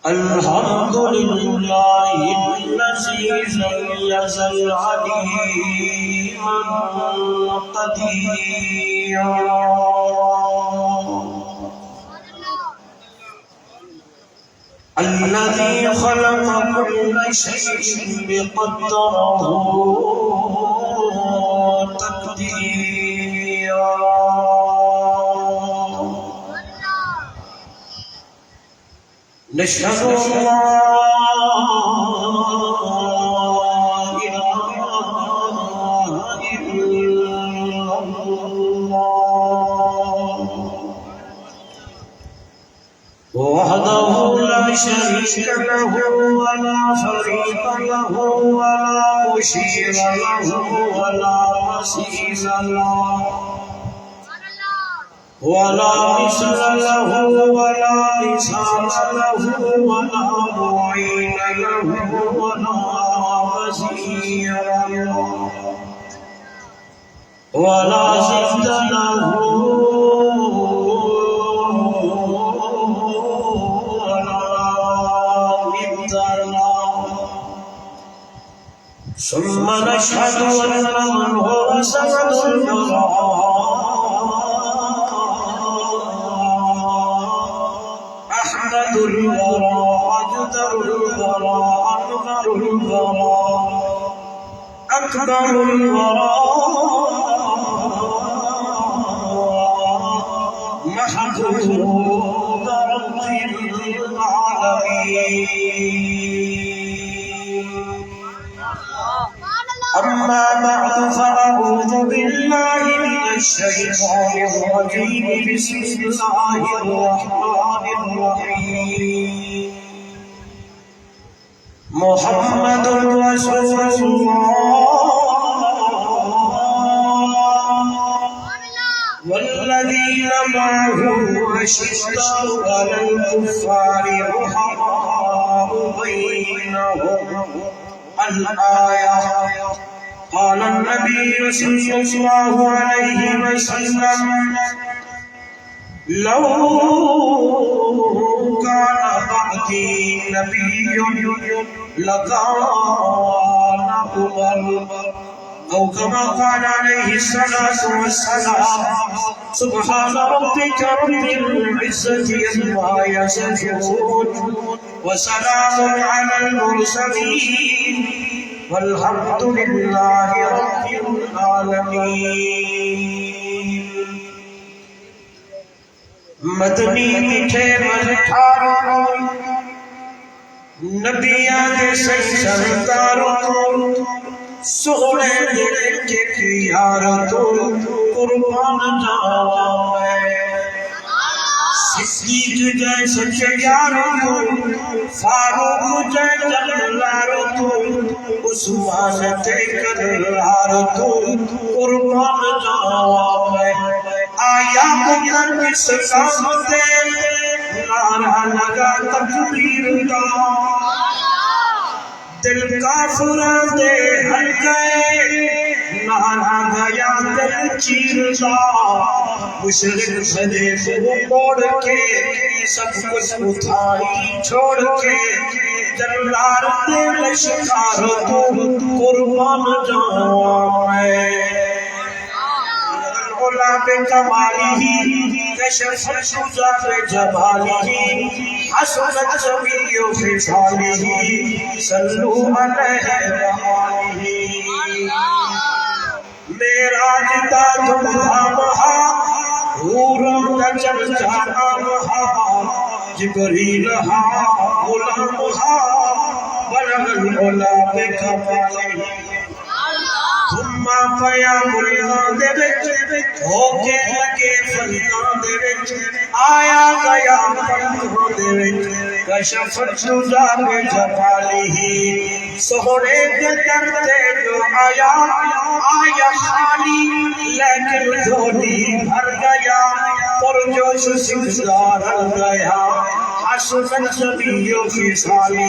الحمد لله الذي لم يزل عليما قديرا الذي خلق كل شيء بقدره تقديرا نشهد أن لا إله إلا الله وحده لا شريك له ولا فريق له ولا مشير له ولا مثيل له ولا مثل له ولا مثال له ولا معين له ولا وزير له ولا ضد له ولا ند له ثم نشهد أن من هو سند البراء أحمد الوراء أجدر الوراء أكبر الوراء أكبر الوراء محمود رب العالمين أما بعد فأعوذ بالله من الشيطان الرجيم بسم الله الرحمن الرحيم محمد رسول الله والذين معه أشداء على الكفار رحماء بينهم الآية قال النبي صلى الله عليه وسلم لو كان بعدي نبي لكان عمر أو كما قال عليه الصلاة والسلام سبحان ربك رب العزة عما يصفون وسلام على المرسلين والحمد لله رب العالمين مدنی میٹھے ملکاروں نبیان سے سرداروں سونے دل کے پیاروں قربان جاوا میں صدیق جیسے یاروں فاروق جیسے جلالوں عثمان کراروں قربان جاوا میں آیا مکر اسلام دے نعرہ لگا تکبیر دا دل کافران دے ہل گئے نعرہ گیا دل چیر دا مشرق بھدے وہ موڑ کے سب کچھ اٹھائی چھوڑ کے جلال دے لشکار تو قربان جاوا میں بكماله كشف الشجاع بجماله حسنت جميع خصاله صلوا عليه وآله معراج دا دھوم حوروں کا چرچا نام جبریل غلام بلغ العلا بكماله ثم قیام اللہ دے وچ ہو کے لگے فریداں دے وچ آیا گیا پنجھوں دے وچ کشف الشجاع بجمالہ سہرے دے در تے جو آیا خالی لیکن جھولی بھر گیا پرجوش سجدہ رہ گیا حسنت جمیع خصالہ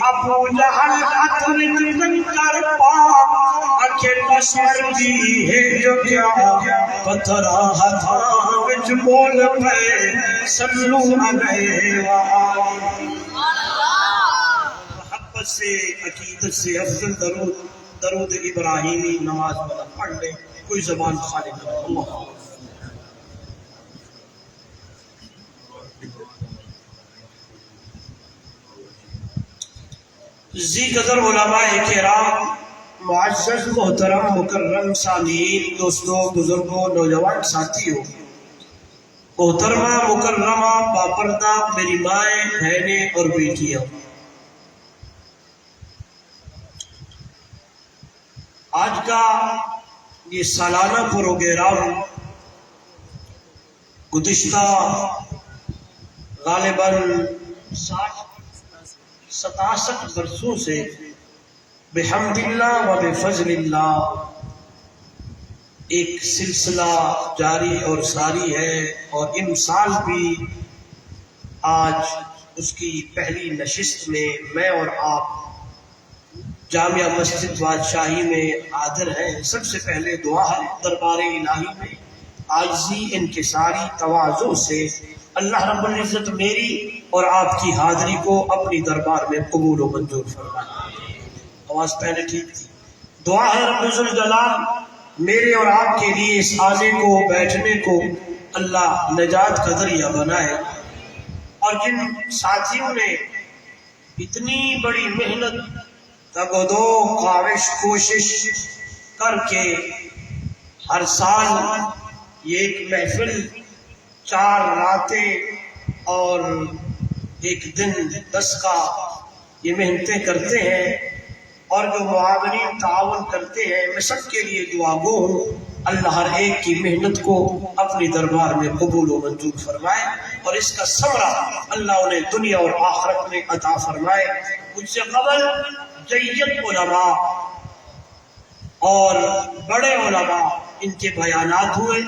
ابو جہل اتر کر پا اکھے بشر دی ہے جو کیا پتھرا ہتھاں وچ بول پے صلو علیہ وآلہ محبت سے عقیدت سے افضل درود ابراہیمی نماز والا پڑھ لے. کوئی زبان خالی نہ ہو. اللہ زی قدر علماء کرام، معزز محترم مکرم سامعین، دوستوں، بزرگوں، نوجوان ساتھیوں، محترمہ مکرمہ باپردہ میری مائیں، بہنیں اور بیٹیاں، آج کا یہ سالانہ پروگرام گزشتہ غالباً 67 برسوں سے بحمد اللہ و بفضل اللہ ایک سلسلہ جاری اور ساری ہے، اور ان سال بھی آج اس کی پہلی نشست میں میں اور آپ جامعہ مسجد بادشاہی میں حاضر ہیں. سب سے پہلے دعا ہے دربار الہی میں عاجزی انکساری تواضع سے اللہ رب العزت میری اور آپ کی حاضری کو اپنی دربار میں قبول و منظور فرمائے. آواز پہلے ٹھیک تھی. دعا ہے رب ذوالجلال میرے اور آپ کے لیے اس آنے کو بیٹھنے کو اللہ نجات کا ذریعہ بنائے، اور جن ساتھیوں نے اتنی بڑی محنت تگ و دو کاوش کوشش کر کے ہر سال یہ ایک محفل 4 راتیں اور 1 دن 10 کا یہ محنتیں کرتے ہیں، اور جو معاونین تعاون کرتے ہیں، میں سب کے لیے دعا گو ہوں. اللہ ہر ایک کی محنت کو اپنی دربار میں قبول و منظور فرمائے، اور اس کا ثمرہ اللہ انہیں دنیا اور آخرت میں عطا فرمائے. مجھ سے قبل جید علماء اور بڑے علماء ان کے بیانات ہوئے.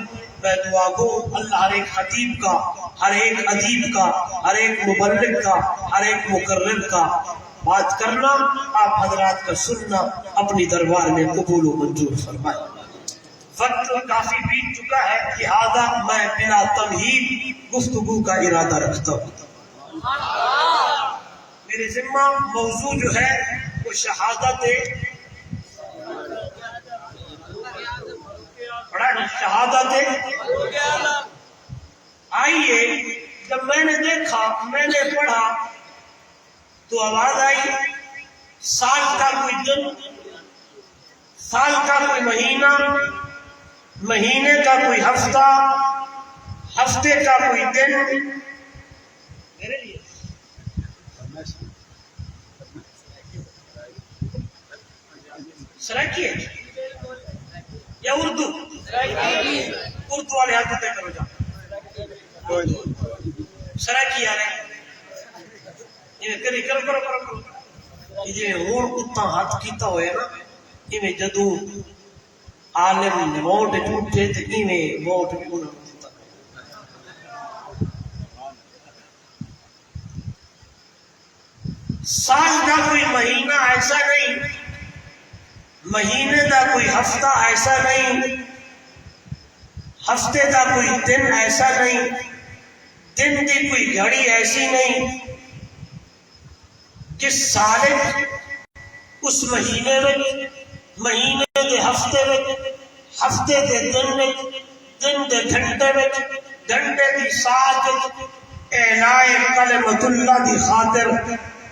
میں دعا گو اللہ ہر ایک خطیب کا، ہر ایک ادیب کا، ہر ایک مبلغ کا، ہر ایک مقرر کا بات کرنا، آپ حضرات کا سننا اپنی دربار میں قبول و منظور فرمائے. وقت کافی بیت چکا ہے، لہذا میں بلا تمہید گفتگو کا ارادہ رکھتا ہوں. میرے ذمہ موضوع جو ہے وہ شہادت آئیے. جب میں نے دیکھا، میں نے پڑھا تو آواز آئی سال کا کوئی دن، سال کا کوئی مہینہ، مہینے کا کوئی ہفتہ، ہفتے کا کوئی دن. میرے لیے سرائکی ہے یا اردو؟ اردو والے ہاتھ پہ کرو. جا سرائکی آ رہے کرو کرو کرو کرو. جی ہوں اتنا ہاتھ کیتا ہوئے نا، ایویں جدوں عالم ووٹ اٹھے تو ایویں ووٹ بھی انہوں نے دیتا. سال کا کوئی مہینہ ایسا نہیں، مہینے کا کوئی ہفتہ ایسا نہیں، ہفتے کا کوئی دن ایسا نہیں، دن کی کوئی گھڑی ایسی نہیں کہ سالک اس مہینے میں، مہینے کے ہفتے میں، ہفتے کے دن میں، دن کے گھنٹے میں، گھنٹے کی ساعت اعلائے کلمت اللہ کی خاطر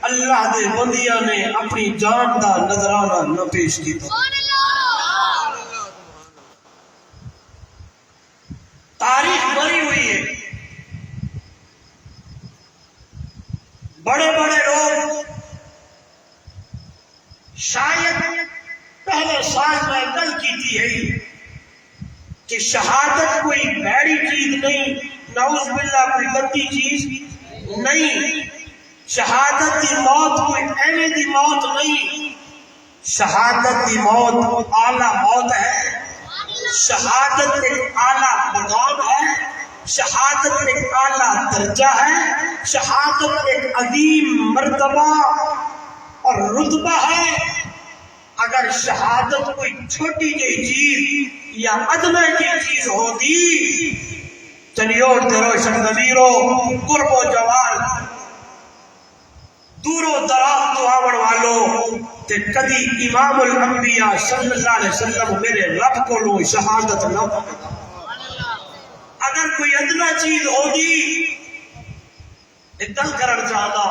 اللہ دے بندیاں نے اپنی جان دا نذرانہ نہ پیش کیتا. تاریخ بھری ہوئی ہے. بڑے بڑے لوگ شاید پہلے سال میں گل کی ہے کہ شہادت کوئی بھیڑی چیز نہیں، نعوذ باللہ کوئی گندی چیز نہیں، شہادت دی موت کوئی ایویں دی موت نہیں، شہادت دی موت اعلیٰ موت ہے، شہادت ایک اعلیٰ مقام ہے، شہادت ایک اعلیٰ درجہ ہے، شہادت ایک عظیم مرتبہ اور رتبہ ہے. اگر شہادت کوئی چھوٹی جی چیز یا ادنی کی چیز ہوتی، چلیوڑ تے روشن ضمیرو قرب و جوال دور و دراز تو آون والو تے کدی امام الانبیاء صلی اللہ علیہ وسلم میرے رب کو لو شہادت نہ اگر کوئی ادنا چیز ہوگی گل کرن چاہتا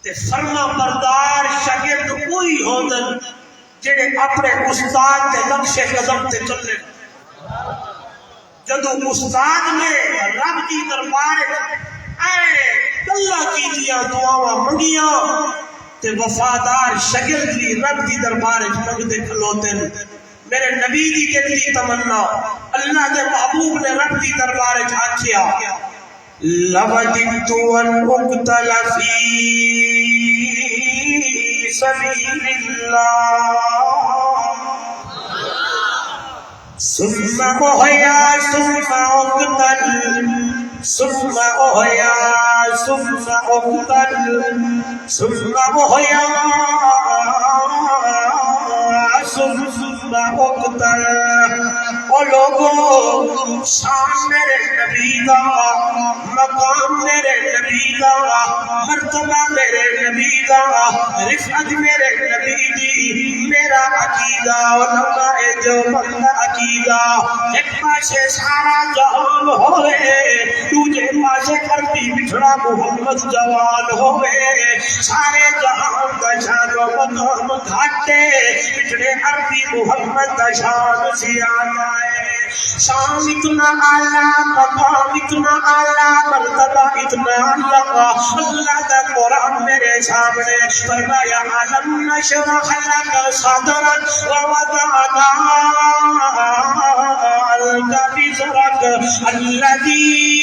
تے فرما بردار شاگرد کوئی ہوندن جڑے اپنے استاد کے نقش قدم تے چلے جدو استاد نے رب کی دربار اللہ کی دیا دعاواں منگیاں تے وفادار شاگرد بھی رب کی دربار منگتے کھلوتے میرے نبی دی کہتی تمنا اللہ کے محبوب نے رب کی دربار آکھیا لَوَدِدْتُ أَنْ أُقْتَلَ فِي سَبِيلِ اللَّهِ ثُمَّ أُحْيَا ثُمَّ أُقْتَلْ ثُمَّ أُحْيَا ثُمَّ أُقْتَلْ ثُمَّ أُحْيَا ثُمَّ أُقْتَلْ او لوگوں شان میرے نبی دا مقام میرے نبی دا مرتبہ میرے نبی دا رفعت میرے نبی دی میرا عقیدہ علماء جو بندہ عقیدہ ایک پاسے سارا جہان ہوئے دوجے پاسے کرتی بچھڑا محمد جوان ہوئے سارے جہان دا شان و مقام گھاٹے بچھڑے عربی محمد دا شان زیادہ شان اتنا اعلیٰ مقام اتنا اعلیٰ مرتبہ اتنا اعلیٰ اللہ کا قرآن میرے سامنے فرمایا علم نشرح لك صدرك ووضعنا عنك وزرك الذي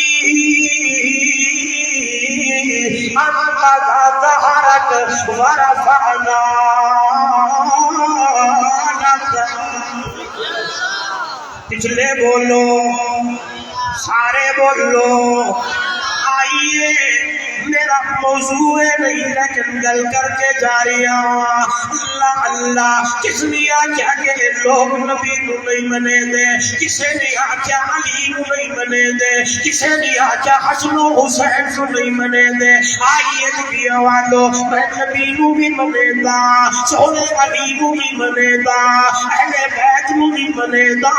أنقض ظهرك ورفعنا لك پچھلے بولو سارے بولو آئیے میرا موضوع نہیں لیکن گل کر کے جاری اللہ اللہ کس نے آکھیا کہ لوگ نبی کو نہیں منے دے کسے نے آکھیا علی کو نہیں منے دے کسے نے آکھیا حسن و حسین کو نہیں منے دے آئیے دنیا والو میں نبی کو بھی منے دا سونے علی کو بھی منے دا اہل بیت کو بھی منے دا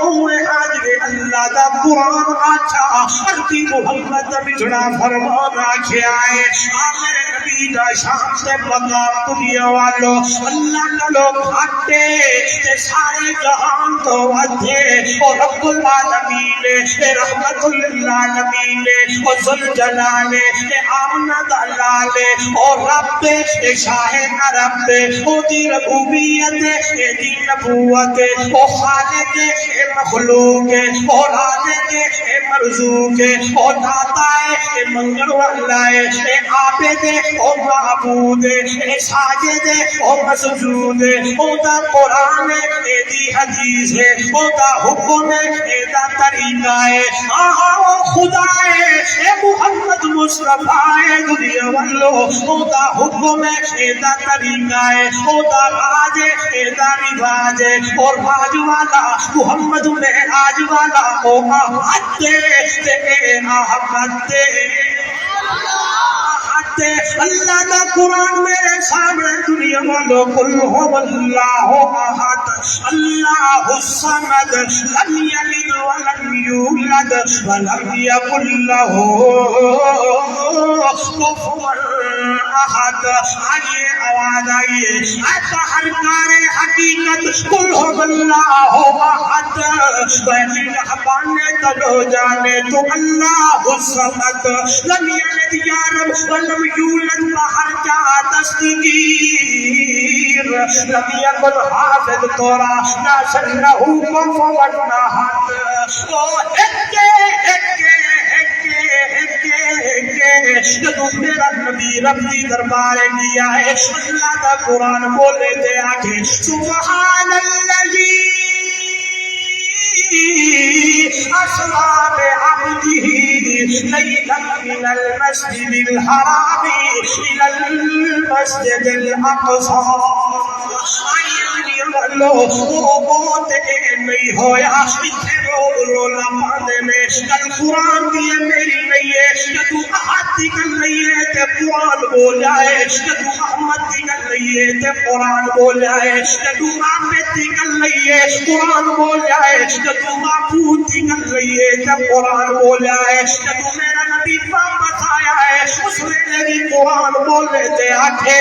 اوے آج وے اللہ دا قرآن آچھا عربی محمد دا بچڑا فرمان آکھے آئے میرے نبی دا شام سے مقام دنیا والو اللہ کا لوگ ہٹے تے سارے جہان تو ودھے اور رب العالمین رحمت للعالمین اور ذوالجلال آمنہ دلال اور رب شاہ عرب او دی ربوبیت دی نبوت او خالق مخلوق اور رازق مرزوق اور داتا منگل والا ہے عابد او معبود ساجد او مسجود او دا قرآن دی حدیث ہے او دا حکم دا طریقہ ہے او خدا ہے محمد مصطفیٰ دنیا والو او دا حکم دا طریقہ ہے او دا راج دا رواج ہے اور راج والا محمد معراج والا او احد تے احمد اللہ کا قرآن میرے سامنے دنیا والو قل هو اللہ احد اللہ الصمد لم یلد ولم یولد ولم یکن له کفوا احد آئیے آواز آئیے ایسا ہر کار حقیقت قل هو اللہ احد ویلی رحمان نے تلو جانے تو اللہ الصمد لم یلد یارب ولم یولد باہر جا تصدیقیر لم یکن حافظ تورا ناشر لہو کفوا احد جدو میرا نبی رب کی دربار کیا ہے اللہ کا قرآن بولے دے آگے سبحان اللذی اسرا بعبده ليلا من المسجد الحرام الى المسجد الاقصى نوجوانوں وہ بہت کہ نہیں ہویا اتنے لوگ رولا پاندے نے کل قرآن دی میری نہیں ہے جدو احد دی گل نہیں ہے تے قرآن بول جائے جدو محمد دی گل نہیں ہے تے قرآن بول جائے جدو عامر دی گل نہیں ہے قرآن بول جائے جدو معبود دی گل نہیں ہے تے قرآن بول جائے جدو میرا نبی واپس آیا ہے اس ویلے بھی قرآن بولنے تے آکھے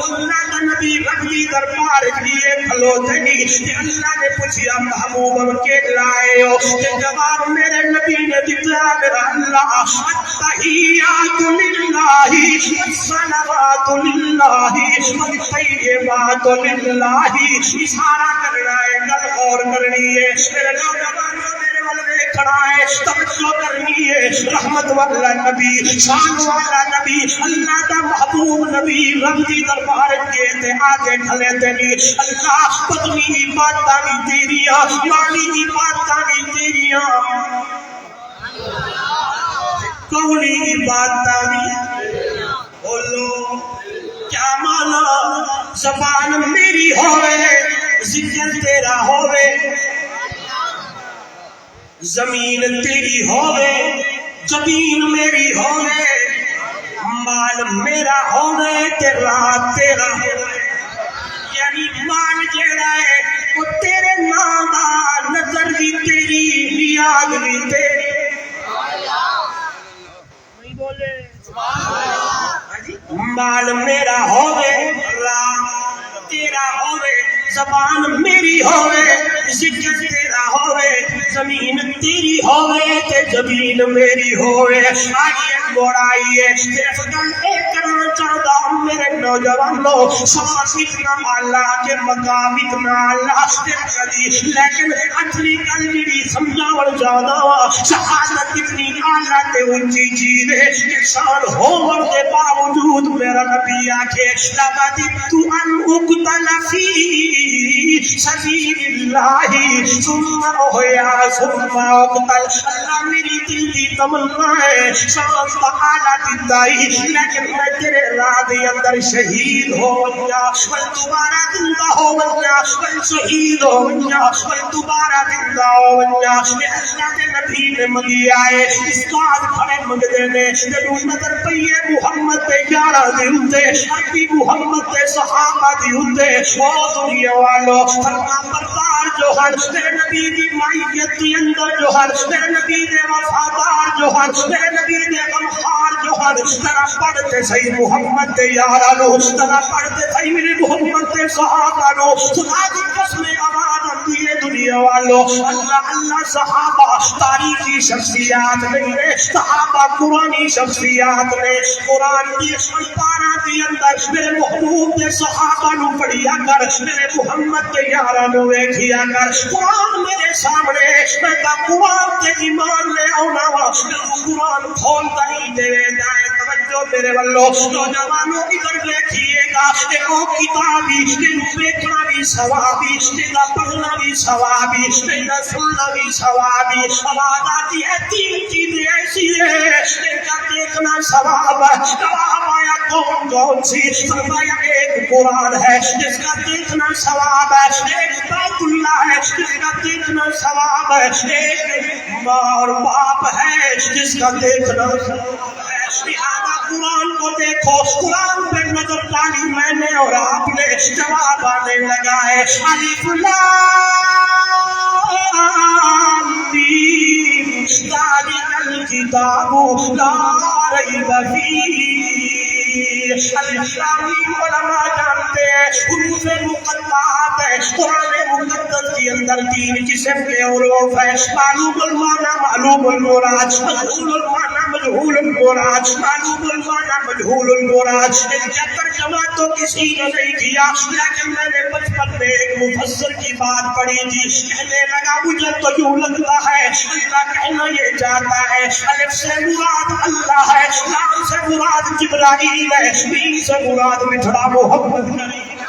اللہ نبی ربی دربار کیے کھلوتے نہیں اللہ نے پوچھا محبوب کے لائے ہو کہ جواب میرے نبی نے دیا میرا اللہ التحیات للہ والصلوات للہ والطیبات للہ اشارہ کرنا ہے گل غور کرنی ہے میرے نوجوانوں میرے والے کھڑا ہے توجہ کرنی ہے رحمت والا نبی شان والا نبی اللہ دا محبوب نبی رب دی دربار کے تے آگے کھلے تے نہیں اللہ پتنی عبادتاں بھی تیریاں مالی عبادتاں بھی تیریاں قولی عبادتاں بھی بولو کیا مانا زبان میری ہوئے ذکر تیرا ہوئے زمین تیری ہوئے زمین میری ہوئے مال میرا ہوئے تے رات تیرا ہوئے یعنی مال جیڑا ہے وہ تیرے نام دا نظر بھی تیری نیاز بھی تیری نہیں بولے مال میرا ہوئے رات تیرا ہوئے زبان میری ہوئے ذکر تیرا ہوئے زمین تیری ہوئے تے زمین میری ہوئے آئیے بڑھائیے صرف گل ایک کرنا چاہتا ہوں میرے نوجوانوں سماس اتنا اللہ کے مقام اتنا اللہ کے لیکن اچھلی گل جڑی سمجھاوڑ چاہتا ہوں شہادت اتنی اعلیٰ تے اونچی چیز ہے انسان ہوور کے باوجود میرا نبی آکھے لَبَدِتُ أَنْ أُقْتَلَ فِي سبیل اللہ ثم ہویا ثم اقتل اللہ میری دل دی تمنا ہے شان تعالی دیتائی لیکن میں تیرے راہ دے اندر شہید ہو جا میں دوبارہ زندہ ہو جا میں شہید ہو جا میں دوبارہ زندہ ہو جا میں اللہ دے نبی نے منگی آئے استاد کھڑے منگ دے نے جدو نظر پئیے محمد تے 11 دے ہوندے عربی محمد تے صحابہ دی ہوندے او دنیا والو فرما بردار جو ہر میرے نبی دی مائیت دی اندر جو ہر میرے نبی دے وفادار جو ہر میرے نبی دے غمخوار جو ہر ترا پڑھتے صحیح محمد تے یارانو ترا پڑھتے صحیح میرے محمد تے صحابانو خدا دی قسم آواز آتی ہے دنیا والو اللہ اللہ صحابہ تاریخی شخصیات نہیں ہے صحابہ قرآنی شخصیات نے قرآن کی پارا دی اندر میرے محبوب دے صحابہ نو پڑھیا کر میرے محمد کے یارانو ویکھیا کر قرآن میرے سامنے میں تا قرآن تے ایمان لے آنا وا قرآن کھولتا ہی دے جائے توجہ میرے والو نوجوانوں ادھر دیکھیے گا ایک کتابی جنوں دیکھنا بھی ثوابی جنوں پڑھنا بھی ثوابی جنوں سننا بھی ثوابی آواز آتی ہے 3 چیزیں ایسی ہے جن کا دیکھنا ثواب ہے فرمایا کون سی فرمایا ایک قرآن ہے جس کا دیکھنا ثواب ہے ایک بیت اللہ ہے جس کا دیکھنا ثواب ہے ایک ماں اور باپ ہے جس کا دیکھنا ثواب ہے لہذا قرآن کو دیکھو قرآن پہ نظر ڈالی میں نے اور آپ نے جواب آنے لگا ہے الف لام میم ذالک الکتاب لا ریب فیہ الاسلامی علماء جانتے ہیں حروف مقطعات ہے قرآن مقدس کے اندر 3 قسم کے حروف ہیں معلوم المعنی معلوم المراد مجہول المعنی مجہول المراد معلوم المعنی مجہول المراد ان کا ترجمہ تو کسی نے نہیں کیا لیکن میں نے بچپن میں ایک مفسر کی بات پڑھی تھی کہنے لگا مجھے تو یوں لگتا ہے اللہ کہنا یہ چاہتا ہے الف سے مراد اللہ ہے لام سے مراد جبرائیل ہے میم سے مراد مٹھڑا محمد کریم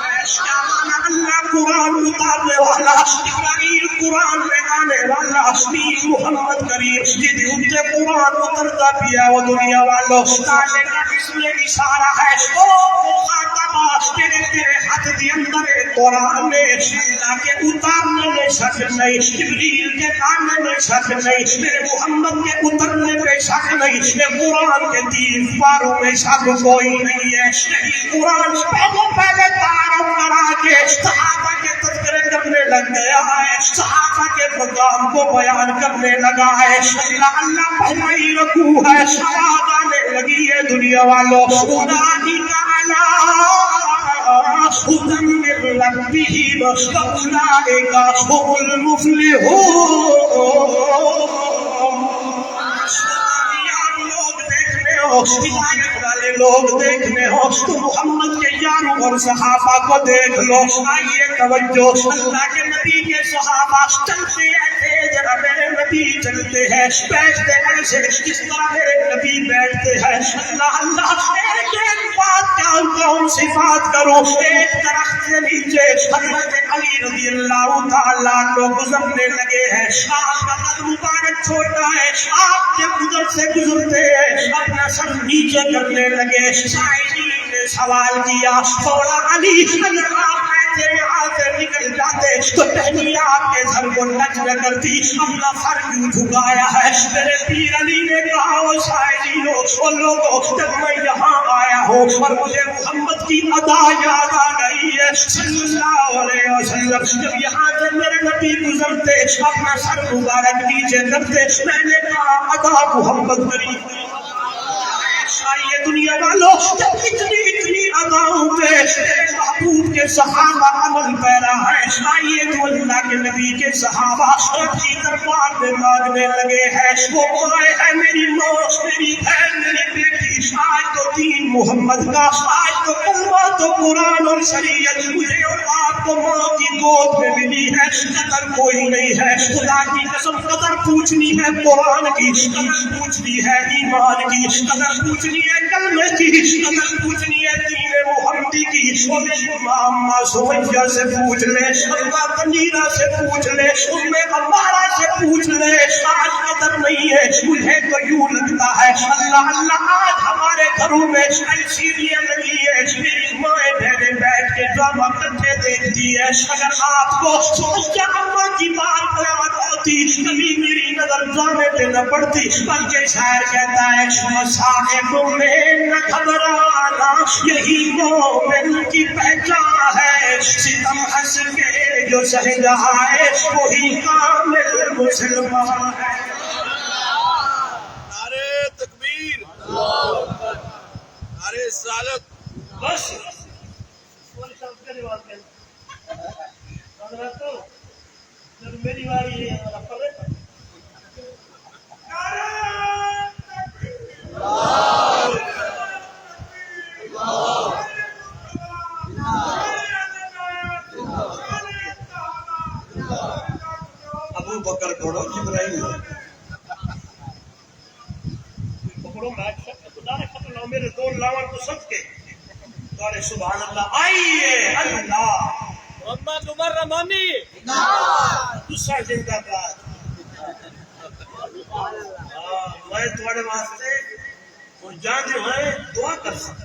اللہ قرآن اتارنے والا جبرائیل قرآن لے آنے والا میر محمد کریم جی اٹھتے قرآن اترتا پیا وہ دنیا والوں کالے کا اس میں اشارہ ہے او مخاطبہ تیرے ہاتھ دی اندر قرآن میں اللہ کے اتارنے میں شک نہیں، جبریل کے آنے میں شک نہیں، میرے محمد کے اترنے میں شک نہیں، میرے قرآن کے 30 پاروں میں شک کوئی نہیں ہے۔ یہی قرآن پہلے تعارف کرا کے صحابہ کے تذکرے کرنے لگ گیا ہے، صحابہ کے مقام کو بیان کرنے لگا ہے۔ اللہ اللہ پہلا ہی رکوع ہے، آواز آنے لگی ہے دنیا والوں اولئک علی ہدی من ربہم واولئک هم المفلحون۔ ہدایت والے لوگ دیکھنے ہو تو محمد کے یاروں اور صحابہ کو دیکھ لو۔ آئیے توجہ، اللہ کے نبی کے صحابہ چلتے ایسے جرا میرے نبی چلتے ہیں، بیٹھتے ایسے جس طرح میرے نبی بیٹھتے ہیں۔ اللہ اللہ ایک ایک بات کون صفات کرو۔ ایک درخت کے نیچے حضرت علی رضی اللہ تعالیٰ عنہ گزرنے لگے ہیں، آپ کا قد مبارک چھوٹا ہے، آپ کے گزر سے گزرتے ہیں، اپنا سر نیچے کرنے لگے۔ شاعرین نے سوال کیا مولا علی اگر آپ ایسے یہاں سے نکل جاتے تو پہلی آپ کے سر کو ٹچ نہ کرتی، اپنا سر کیوں جھکایا ہے؟ میرے پیر علی نے کہا وہ شاعرینوں اور لوگوں جب میں یہاں آیا ہوں اور مجھے محمد کی ادا یاد آ گئی ہے صلی اللہ علیہ وسلم، جب یہاں سے میرے نبی گزرتے اپنا سر مبارک نیچے کرتے، میں نے کہا ادا محمد کریم۔ آئیے دنیا والوں جب اتنی اداؤں پہ محبوب کے صحابہ عمل پیرا ہے، آئیے تو اللہ کے نبی کے صحابہ اپنی دربار میں مانگنے لگے ہیں۔ وہ مائے ہے میری ماں، میری بہن، میری بیٹی، آج تو دین محمد کا، آج تو کلمہ تو قرآن اور شریعت مجھے اور آپ کو ماں کی گود میں ملی ہے، قدر کوئی نہیں ہے۔ خدا کی قسم قدر پوچھنی ہے قرآن کی، قدر پوچھنی ہے ایمان کی، قدر پوچھنی ہے کلمے کی، قدر پوچھنی ہے دین محمدی کی۔ اور میری ماں سمیہ سے پوچھ لے، ابا کنیرہ سے پوچھ لے، ام عمارہ سے پوچھ لے، آج قدر نہیں ہے۔ مجھے تو یوں لگتا ہے اللہ اللہ آج ہمارے گھروں میں ایسیریاں لگی ہے، میری مائیں بہنیں بیٹھ کے ڈرامہ کرتے دیکھتی ہے۔ اگر آپ کو سمیہ اماں کی بات یاد ہوتی کبھی میری نظر ڈرامے پہ نہ پڑتی، بلکہ شاعر کہتا ہے مصائب میں نہ گھبرانا یہی مومن کی پہچان ہے، ستم ہنس کے جو سہ جائے وہی کامل مسلمان ہے۔ نعرہ تکبیر، نعرہ رسالت۔ بس جب میری باری ہے ابو بکر پڑھو جبرائیل پکڑو، میں خدا نے ختم لاؤ میرے دو لاون کو سب کے دورے سبحان اللہ۔ آئیے اللہ محمد عمر رحمانی دوسرا زندہ باد۔ میں تھوڑے واسطے اور جان جو ہے دعا کر سکتا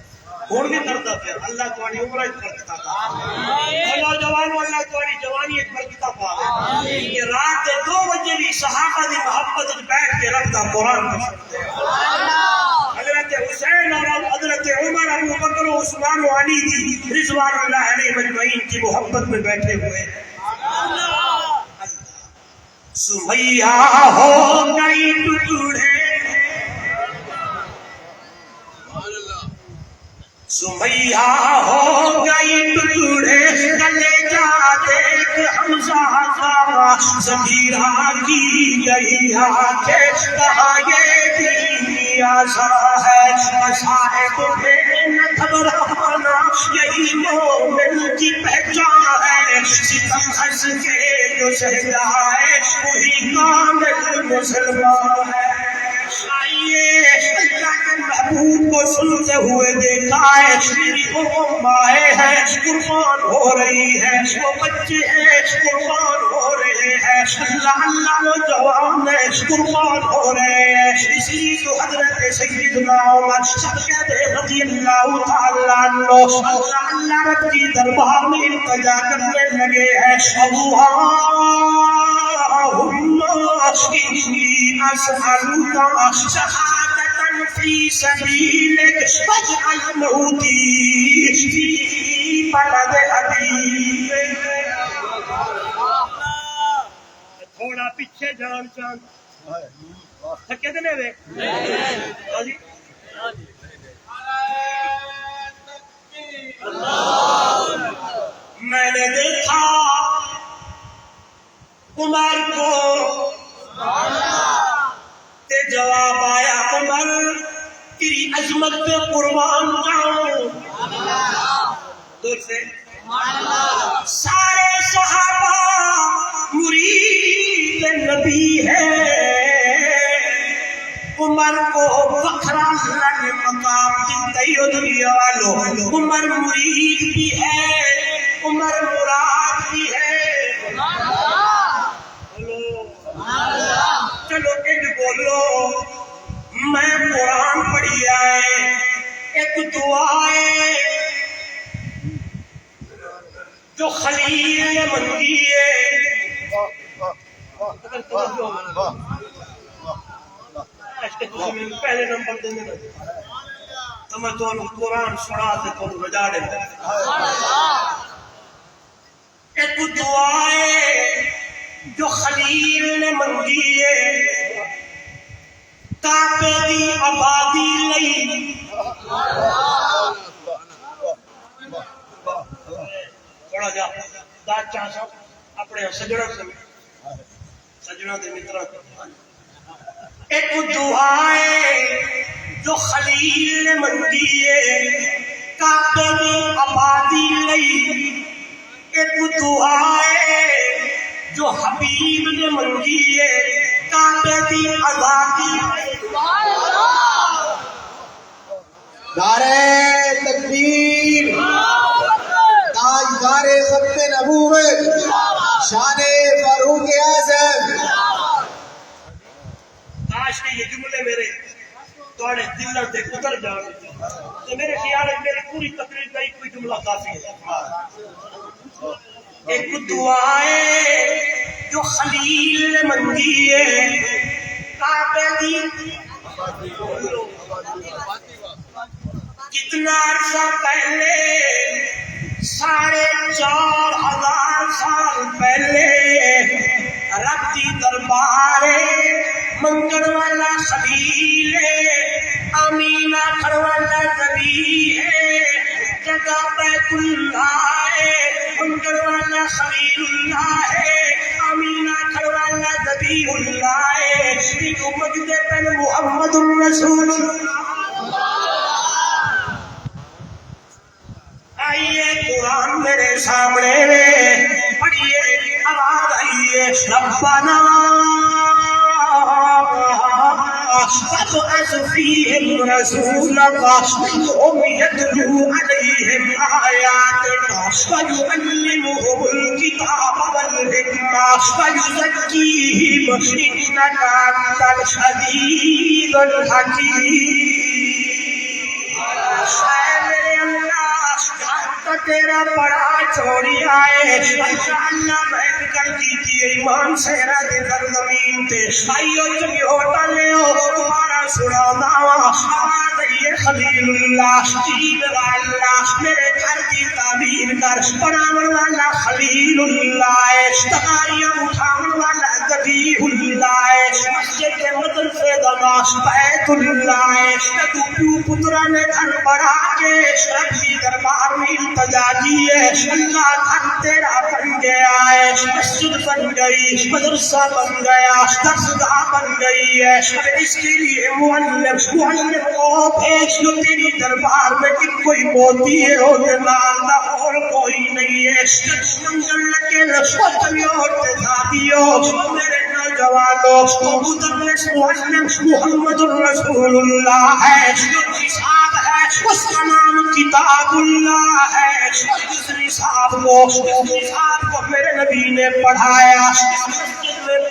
ہوں بھی کرتا پھر اللہ تھوڑی عمر برکتا پاوے، نوجوانوں اللہ تھوڑی جوانی ایک برکتا پاوے، یہ رات 2 بجے بھی صحابہ دی محبت بیٹھ کے رکھتا قرآن کا سکتے حضرت حسین اور حضرت عمر ابو بکر و عثمان و علی دی رضوان اللہ علیہ مجمعین کی محبت میں بیٹھے ہوئے۔ سمیہ ہو گئی ٹکڑے، سمیہ ہو گئی ٹکڑے، کلیجہ دیکھ حمزہ کا ذخیرہ کی گئی آنکھیں، کہاں یہ دینی آسا ہے، مصائب میں نہ گھبرانا یہی مومن کی پہچان ہے، ستم ہنس کے جو سہ جائے وہی کامل مسلمان ہے۔ آئیے اللہ کے محبوب کو سنتے ہوئے دیکھا ہے، میری وہ مائیں ہیں قربان ہو رہی ہے، وہ بچے ہیں قربان ہو رہے ہیں، اللہ اللہ نوجوان قربان ہو رہے ہیں، اس لیے تو حضرت سیدنا عمر صدقہ رضی اللہ تعالیٰ عنہ اللہ اللہ رب کی دربار میں التجا کرنے لگے ہیں، اللہم انی اسألک شہادۃ فی سبیلک واجعل موتی فی بلد حبیبک۔ تھوڑا پیچھے جان چاند تھکے دنے وے میں نے دیکھا عمر کو تے جواب آیا عمر تیری عظمت پہ قربان جاؤں، دور سے سارے صحابہ مرید نبی ہے، عمر کو فخرا اللہ نے مقام دی دنیا والوں، عمر مرید بھی ہے، عمر مراد بھی ہے۔ چلو ایک بولو میں قرآن پڑھی آئے، ایک دعا ہے جو خلیل نے منگی ہے، پہلے نمبر دینے لگے تو میں تو قرآن سنا سے تو رجا دے ایک دعا ہے جو خلیل نے منگی ہے، کعبے دی آبادی لئی تھوڑا جا داد چاہ سا اپنے سجڑوں سے سجڑوں دے متروں ایک دعا ہے جو خلیل نے منگی ہے، کعبے دی آبادی لئی، ایک دعا ہے جو حبیب نے منگی ہے، کعبے دی آزادی لئی۔ نعرہ تکبیر، تاجدار ختم نبوت، شان فاروق اعظم۔ کاش کہ یہ جملے میرے تھوڑے دلوں سے اتر جان تو میرے خیال ہے میری پوری تقریر کا کوئی جملہ کافی ہے۔ ایک دعا ہے جو خلیل نے منگی ہے، کعبے دی کتنا عرصہ پہلے 4,500 سال پہلے رب دی دربار منگن والا خلیل آمین آخر والا نبی ہے، جگہ بیت اللہ ہے، منگن والا خلیل اللہ ہے، آمین آخر والا نبی اللہ ہے، جو مجد پن محمد الرسول اللہ۔ آئیے قرآن میرے سامنے پڑھیے، آواز آئیے، ربنا فابعث فيهم رسولك منهم يتلو عليهم آياتك ويعلمهم الكتاب والحكمة ويزكيهم إنك أنت العزيز الحكيم۔ تیرا بڑا چوری آئے اللہ میں کر دیجیے ایمان سہرا دے در زمین تے آئیو چلی ہوتا لے ہو تمہارا سنا داوا آواز یہ خلیل اللہ جیب اللہ میرے گھر کی تعمیر کر بناون والا خلیل اللہ تقاریاں اٹھاون والا ذبیح اللہ مسجد مدرسے دما بیت اللہ تو پیو پترا نے گھر بڑھا کے ربی دربار میں التجا کی ہے، اللہ گھر تیرا بن گیا ہے، مسجد بن گئی، مدرسہ بن گیا، درسگاہ بن گئی ہے، اب اس کے لیے معلم کو بھیج لو تیری دربار میں کہ کوئی موتی ہے ہو جلالہ اور کوئی نہیں ہے، منگل لگے لشوتنی اور تزادیو میرے نوجوانوں مدرس معلم محمد الرسول اللہ ہے، جو کتاب ہے اس کا نام کتاب اللہ ہے، دوسری صاحب کو میرے نبی نے پڑھایا،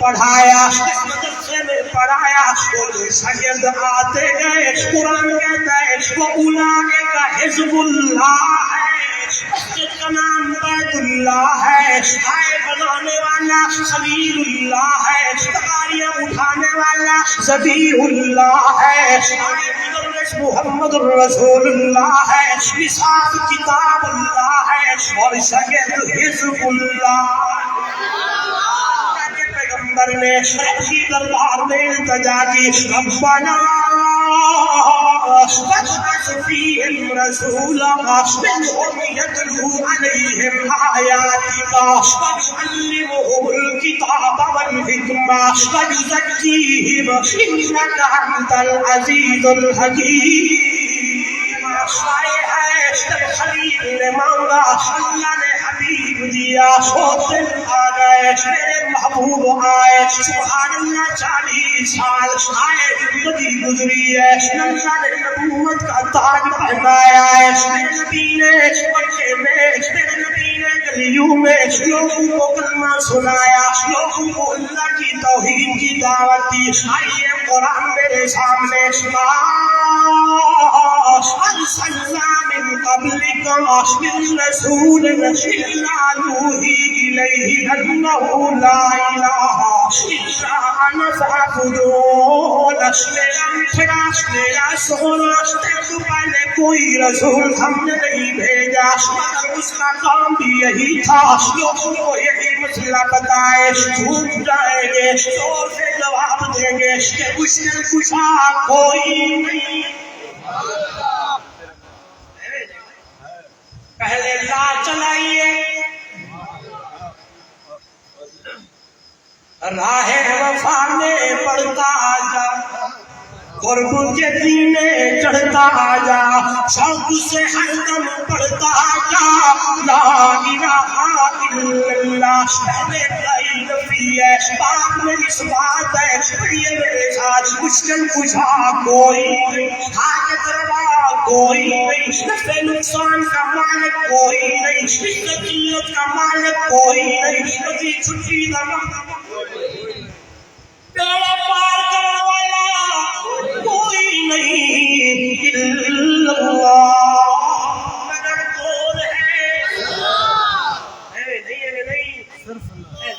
پڑھایا، اس مدرسے میں پڑھایا، وہ جو شاگرد آتے گئے، قرآن کہتا ہے وہ اولئک حزب اللہ ہے، مسجد کا نام بیت اللہ ہے، آئے بنانے والا خلیل اللہ ہے، تقاریاں اٹھانے والا ذبیح اللہ ہے، آئے مدرس محمد الرسول اللہ ہے، نصاب کتاب اللہ ہے، اور شاگرد حزب اللہ۔ پیغمبر نے رب کی دربار میں التجا کی، ربنا وابعث فیہم رسولا منہم یتلو علیہم آیاتک ویعلمہم الکتاب والحکمہ ویزکیہم انک انت العزیز الحکیم۔ آئے ہے جب خلیل نے مانگا، اللہ نے حبیب دیا، وہ دن آ گئے، میرے محبوب آئے، سبحان اللہ 40 سال آئے، زندگی گزری ہے، اللہ نے نبوت کا تاج پہنایا ہے، میرے نبی نے مکے میں، میرے نبی نے گلیوں میں لوگوں کو کلمہ سنایا، لوگوں کو اللہ کی توحید کی دعوت دی۔ آئیے قرآن میرے سامنے، أرسلنا من قبلك من رسول إلا نوحي إليه أنه لا إله إلا أنا فاعبدون۔ میرا سونا تیرے تو پہلے کوئی رسول ہم نے نہیں بھیجا، مگر اس کا کام بھی یہی تھا، لوگوں کو یہی مسئلہ بتائے، جھوٹ جائیں گے، زور سے جواب دیں گے کہ مشکل کشا کوئی نہیں۔ پہلے لا چلائیے، راہ وفا میں پڑھتا جا، قرب کے دینے چڑھتا جا، شوق سے ہر دم پڑھتا جا، لا الہ الا اللہ۔ پہلے لائی نفی ہے، بعد میں اس بات ہے، پڑھیے میرے ساتھ، مشکل کشا کوئی نہیں، حاجت روا کوئی نہیں، نفع نقصان کا مالک کوئی نہیں، عزت ذلت کا مالک کوئی نہیں، کبھی چھٹی کا مالک بیڑا پار کرنے والا کوئی نہیں الا اللہ۔ مگر کون ہے؟ نہیں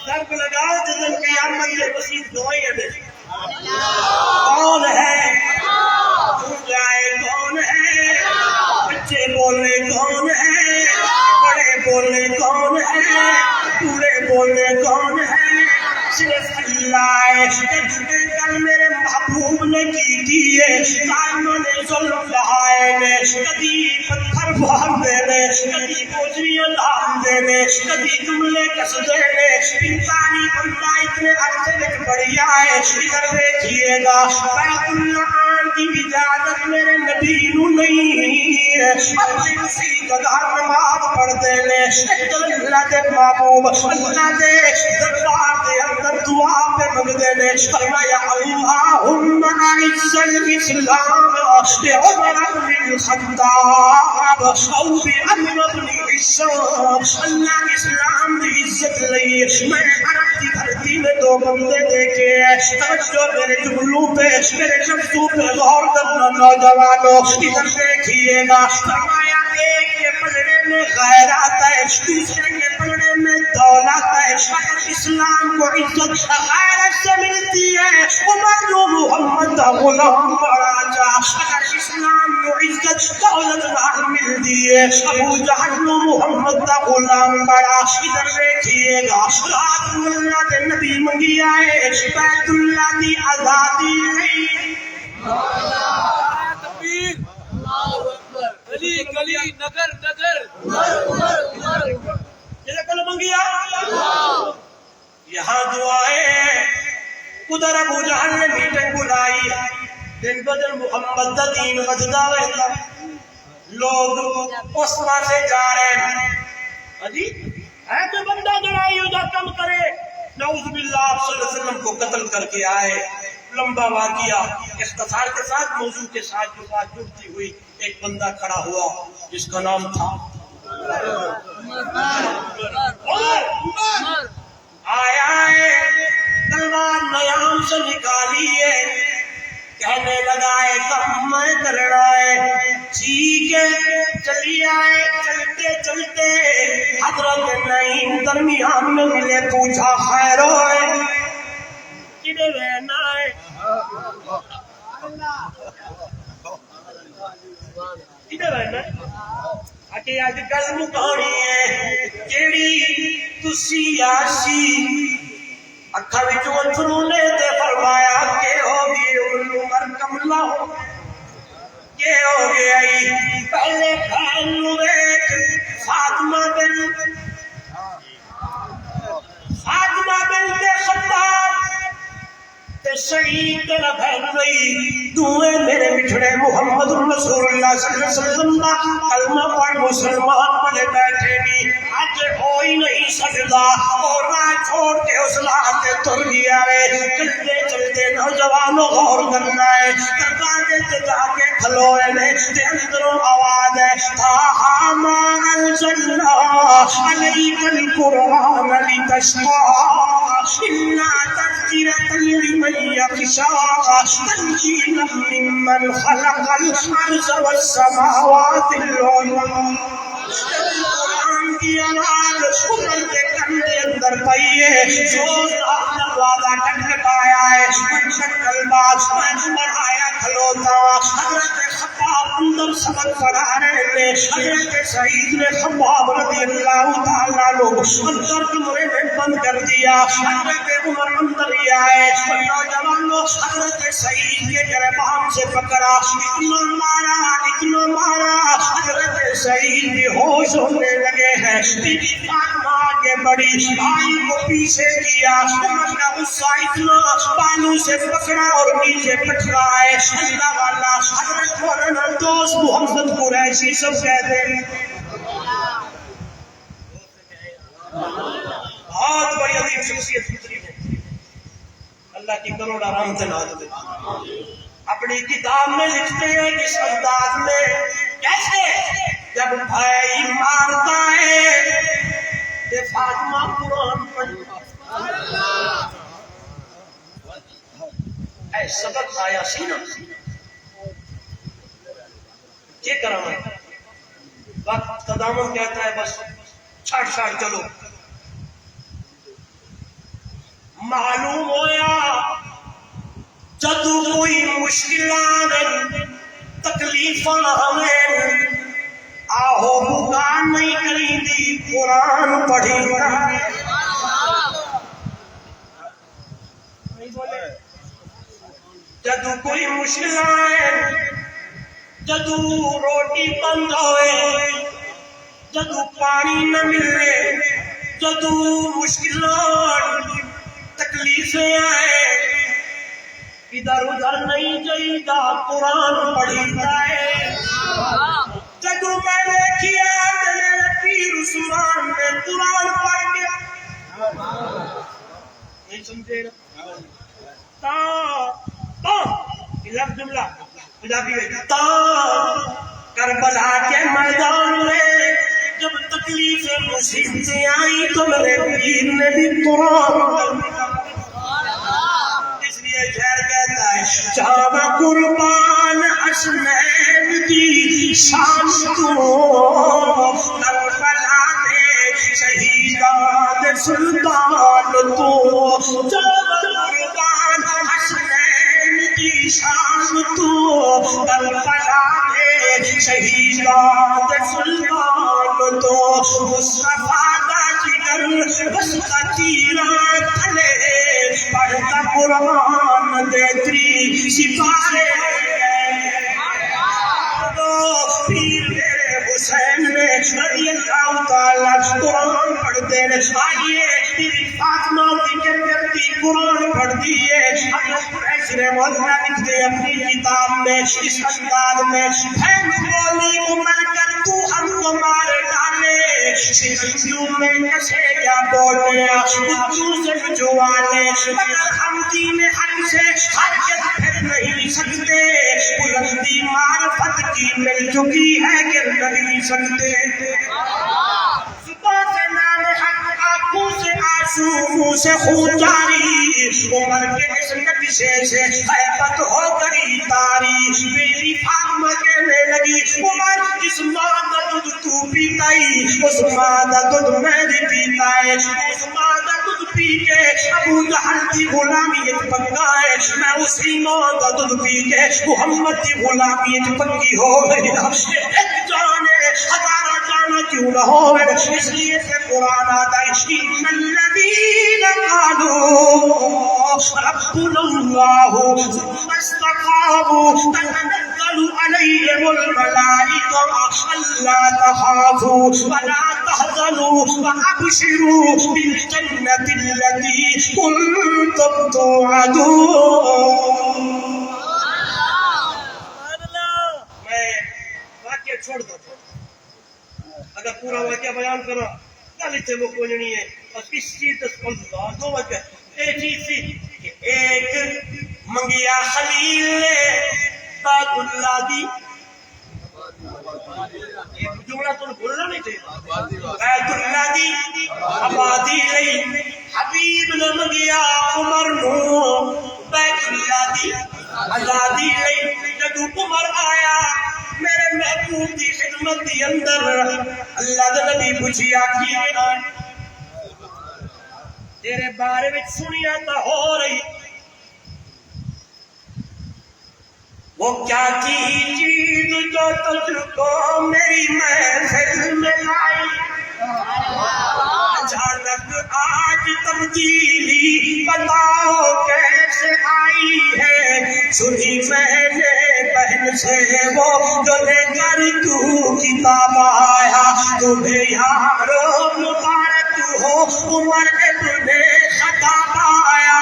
ضرب لگاؤ جدن قیامت کے وسیع دعائیں دے، کون ہے؟ جائے کون ہے؟ بچے بولے کون ہے؟ بڑے بولے کون ہے؟ بوڑھے بولے کون ہے؟ صرف اللہ ہے۔ کل میرے محبوب نے کی ہے، کائنوں نے ظلم لہائے نے، کبھی پتھر بھار دینے، کبھی بوجھیاں ڈال دینے، کبھی جملے کس دینے، انسانی بندہ اتنے عرصے میں بڑھیا ہے۔ ادھر دیکھیے گا، بیت اللہ کی اجازت میرے نبی نو نہیں ہے، اپنی اسی جگہ نماز پڑھتے نے، اللہ دے محبوب اللہ دے دربار دے اندر دعا پہ منگتے نے، فرمایا اللہم اعز الاسلام بعمر بن الخطاب او بعمر بن ہشام۔ اللہ اسلام کی عزت لئی میں عرب کی دھرتی میں دو بندے دیکھے ہیں، توجہ میرے جملوں پہ، میرے لفظوں پہ غور کرنا نوجوانوں، ادھر دیکھیے گا، فرمایا ایک کے پلڑے میں غیرت ہے، دوسرے کے پلڑے میں دولت ہے۔ اگر اسلام کو عزت غیرت سے ملتی ہے، عمر جو محمد کا غلام بڑا جا، اگر اسلام کو عزت دولت نہ ملتی ہے، ابو جہل محمد کا غلام بڑا۔ ادھر دیکھیے گا، رات اللہ کے نبی منگی آئے، بیت اللہ کی آزادی نہیں، گلی گلی نگر نگر یہ کل منگیا یہاں دعائیں، ادھر ابو جہل نے میٹنگ بلائی، دن بدن محمد دا دین وجدا رہتا، لوگ اس سے جا رہے ہیں، جی ہے تو بندہ لڑائی دا کم کرے، نعوذ باللہ آپ صلی اللہ علیہ وسلم کو قتل کر کے آئے۔ لمبا واقعہ اختصار کے ساتھ موضوع کے ساتھ جو بات جڑتی ہوئی، ایک بندہ کھڑا ہوا جس کا نام تھا عمر۔ آیا ہے کلمہ درمیان میں ملے پوچھا خیر ہوئے کدے رہنا ہے کدے رہنا ہے اکے اج گل مکانی ہے کیڑی تسی آسی اکھا وچوں اتھرو نے تے فرمایا کہ ہو گئی عمر کملا ہو کہ ہو گئی پہلے بہن نو ویکھ فاطمہ بنت خطاب تے سعید تیرا بہن رہی دوئے میرے بچھڑے محمد رسول اللہ صلی اللہ علیہ وسلم دا کلمہ پڑھ مسلمان بنے بیٹھے نہیں آج ہو ہی نہیں سکتا اور راہ چھوڑ کے اس لاتے تر گیا ہے چلتے چلتے نوجوانوں غور کرنا ہے دروازے تے جا کے کھلوئے نے تے اندروں آواز ہے تاہا ما انزلنا علیک القرآن لتشقى إنا تذكرة لمن يخشى تنزيلا ممن خلق الأرض والسماوات العلى قرآن کی آواز عمر کے کندھے اندر پئی ہے زوردار دروازہ ٹکٹکایا ہے منشکل باز عمر آیا کھلوتا حضرت خباب اندر سبق پڑھا رہے تھے حضرت سعید نے خباب رضی اللہ تعالیٰ لوگ اندر کمرے میں بند کر دیا حضرت عمر اندر ہی آئے نوجوانوں حضرت سعید کے گربان سے پکڑا اتنا مارا حضرت سعید بھی ہوش ہونے لگے ہیں بی بی فاطمہ آگے بڑی بھائی کو پیچھے کیا عمر کا غصہ اتنا بالوں سے پکڑا اور نیچے پٹھا ہے اللہ والا حضرت مولانا دوست محمد قریشی سب کہتے ہیں بہت بڑی عظیم شخصیت گزری ہے اللہ کی کروڑ رحمت نازل اپنی کتاب میں لکھتے ہیں کس انداز میں کیسے جب بھائی مارتا ہے کہ فاطمہ قرآن پڑھتا اے سبق آیا سی نا یہ کرم ہے وقت قداموں کہتا ہے بس چھڑ چلو معلوم ہویا جدو کوئی مشکلات تکلیفاں ہمیں آہو بکان نہیں کری دی قرآن پڑھی جدو کوئی مشکلات جدو روٹی بند ہوئے جدو پانی نہ ملے جدو مشکلات تکلیفیں آئے ادھر ادھر نہیں جائیدہ قرآن پڑھیتا ہے جدو میں نے کیا میرے پیر عثمان نے قرآن پڑھ گیا نہیں سمجھے تا لفظ جملہ تا کربلا کے میدان میں جب تکلیفیں مصیبتیں آئی تو میرے پیر نے بھی قرآن اس لیے شعر کہتا ہے جانا قربان حسنین کی شان تو کربلا میں شہیدان سلطان تو جانا قربان حسنین کی شان تو کربلا میں شہیدان سلطان تو مصطفیٰ دا جگر بس کا تیران تھلے پڑھتا قرآن دیتری سپارے پیر میرے حسین نے رضی اللہ تعالیٰ قرآن پڑھتے ہیں آئیے تیری فاطمہ ذکر کرتی قرآن پڑھتی ہے حضرت قریش نے مولانا لکھتے ہیں اپنی کتاب میں اس انداز میں بہن بولی عمر کر تو ہم کو مارے ڈالے سکھیوں میں کسے کیا بولے کتوں سے بجوانے مگر ہم دین حق سے ہرگز پھر نہیں سکتے بلندی معرفت کی مل چکی ہے کہ نہیں سکتے صبح سے نام حق آنکھوں سے آنسو منہ سے خون جاری عمر کے اس نقشے سے حیبت ہو کری تاری میری فاطمہ کہنے لگی عمر جس ماں کا دودھ تو پیتا ہی اس ماں کا دودھ میں بھی پیتا ہے ہے اس ماں دا دودھ پی کے ابو جہل دی غلامی وچ پکا ہے میں اسی ماں دا دودھ پی کے محمد دی غلامی وچ پکی ہو گئی ایک جان ہے ہزارہ جان کیوں نہ ہو اس لیے سے قرآن آتا ہے ان الذین قالوا ربنا اللہ ثم استقاموا تتنزل علیہم الملائکہ الا تخافوا ولا تحزنوا وابشروا بالجنة التي كنتم توعدون. میں واقعہ چھوڑ دو اگر پورا واقعہ بیان کرو گل اتنے وہ کوئی نہیں ہے اور اس چیز اللہ دو وجہ ایک چیز تھی کہ ایک منگیا خلیل نے بیت اللہ دی جملہ تو بھولنا نہیں چاہیے بیت اللہ دی آبادی لئی حبیب نے منگیا عمر نو بیت اللہ دی آزادی لئی جدو عمر آیا میرے محبوب دی خدمت دی اندر اللہ دے نبی پوچھیا کی تیرے بارے وچ سنیا تا ہو رہی وہ کیا تھی چیز جو تجھ کو میری محفل میں لائی اچانک آج تبدیلی بتاؤ کیسے آئی ہے سنی میں نے بہن سے وہ جو لے کر تو کتاب آیا تمہیں یارو مبارک ہو عمر ابن خطاب آیا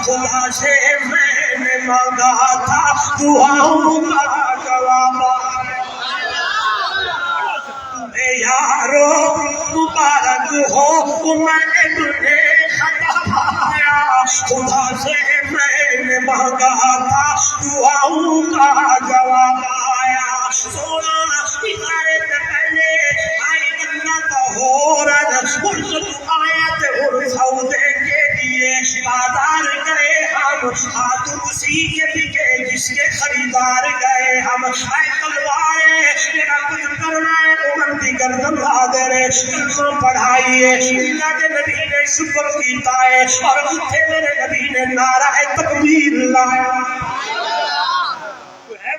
خدا سے میں نے مانگا تھا دعاؤں کا جواب تمہیں یارو مبارک ہو عمر ابن خطاب آیا خدا سے میں نے مانگا تھا دعاؤں کا جواب آیا سونا اشارے سے پہلے آئی اللہ کا ہو رہا مرشد آیت اور سودے کے لیے بازار گئے ہم ہاتھ اسی کے بکے جس کے خریدار گئے ہم اے تلوارے تیرا کچھ کرنا ہے عمر دی گردن لا دے رے کلمہ پڑھائیے اللہ کے نبی نے شکر کیتا ہے اور اتھے میرے نبی نے نعرہ تکبیر لایا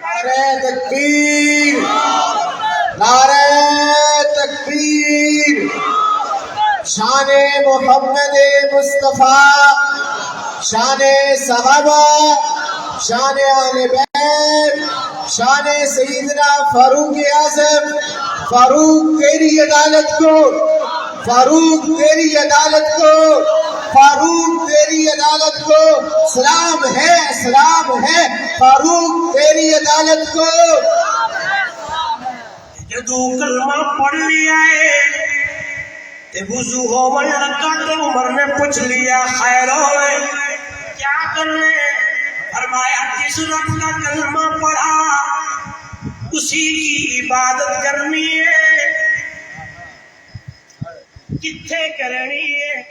نعرہ تکبیر نعرہ تکبیر شان محمد مصطفیٰ شان صحابہ شان اہل بیت شان سیدنا فاروق اعظم فاروق تیری عدالت کو فاروق تیری عدالت کو فاروق تیری عدالت کو سلام ہے فاروق تیری عدالت کو جدو کلمہ پڑھ لیا ہے تے وضو ہو لگا تو عمر نے پوچھ لیا خیر ہوئے کیا کرنے فرمایا جس رب کا کلمہ پڑھا اسی کی عبادت کرنی ہے کتھے کرنی ہے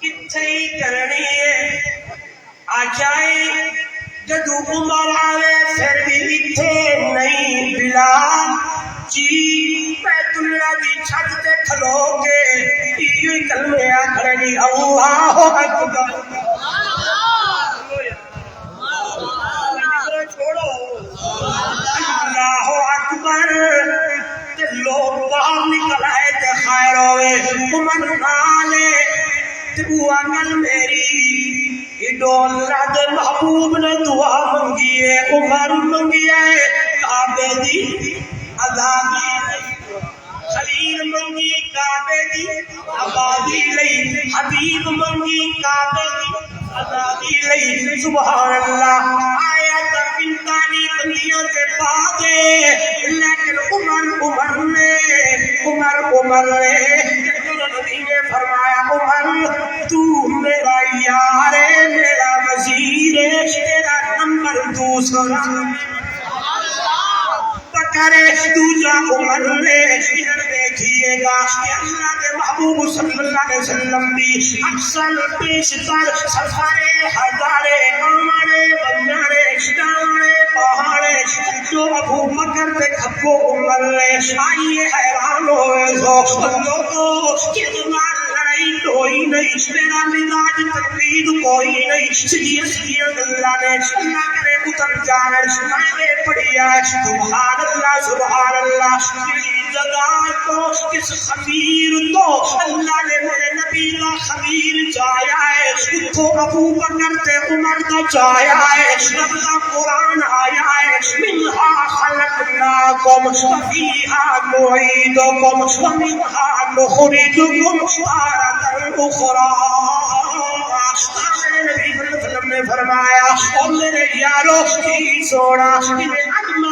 کتھے ہی کرنی ہے آجائے جدو عمر آوے پھر بھی اتھے نہیں بلال جی بیت اللہ دی چھت تے کھلو کے یہ کلمے آکھنے گی اللہ اکبر اللہ اکبر تے لوگ باہر نکل آئے تے خیر ہوئے عمر نالے تے وہ عمل میری اللہ دے محبوب نے دعا منگی ہے عمر منگی ہے کعبے دی آزادی خلیل منگی کعبے دی آبادی لئی حبیب منگی کعبے دی آزادی لئی سبحان اللہ آیا تک انتانی دنیا سے پاتے لیکن عمر نے نبی نے فرمایا عمر تو میرا یار ہے میرا وزیر ہے تیرا نمبر دوسرا کرے دوجا عمر نے دیکھیے گا کہ اللہ کے محبوب صلی اللہ علیہ وسلم بھی اکثر بیشتر سفر ہزارے آمارے بنجارے ڈانے پہاڑے جو ابو بکر پہ کھپو عمر لے آئیے حیران ہوئے سو لوگوں کتنا لڑائی کوئی نہیں میرا مزاج تقلید کوئی نہیں سیدھی اللہ نے اللہ کرے اتر جانے میں پڑھیا سبحان اللہ کسی جگہ کو کس خبیر تو اللہ نے میرے نبی کا خبیر چاہیا ہے اس کو ابو بکر تے عمر کا چاہیا ہے رب کا قرآن آیا ہے منہا خلقناکم وفیہا نعیدکم ومنہا نخرجکم تارۃ اخری۔ نبی صلی اللہ علیہ وسلم نے فرمایا اور میرے یارو کی سوڑا میں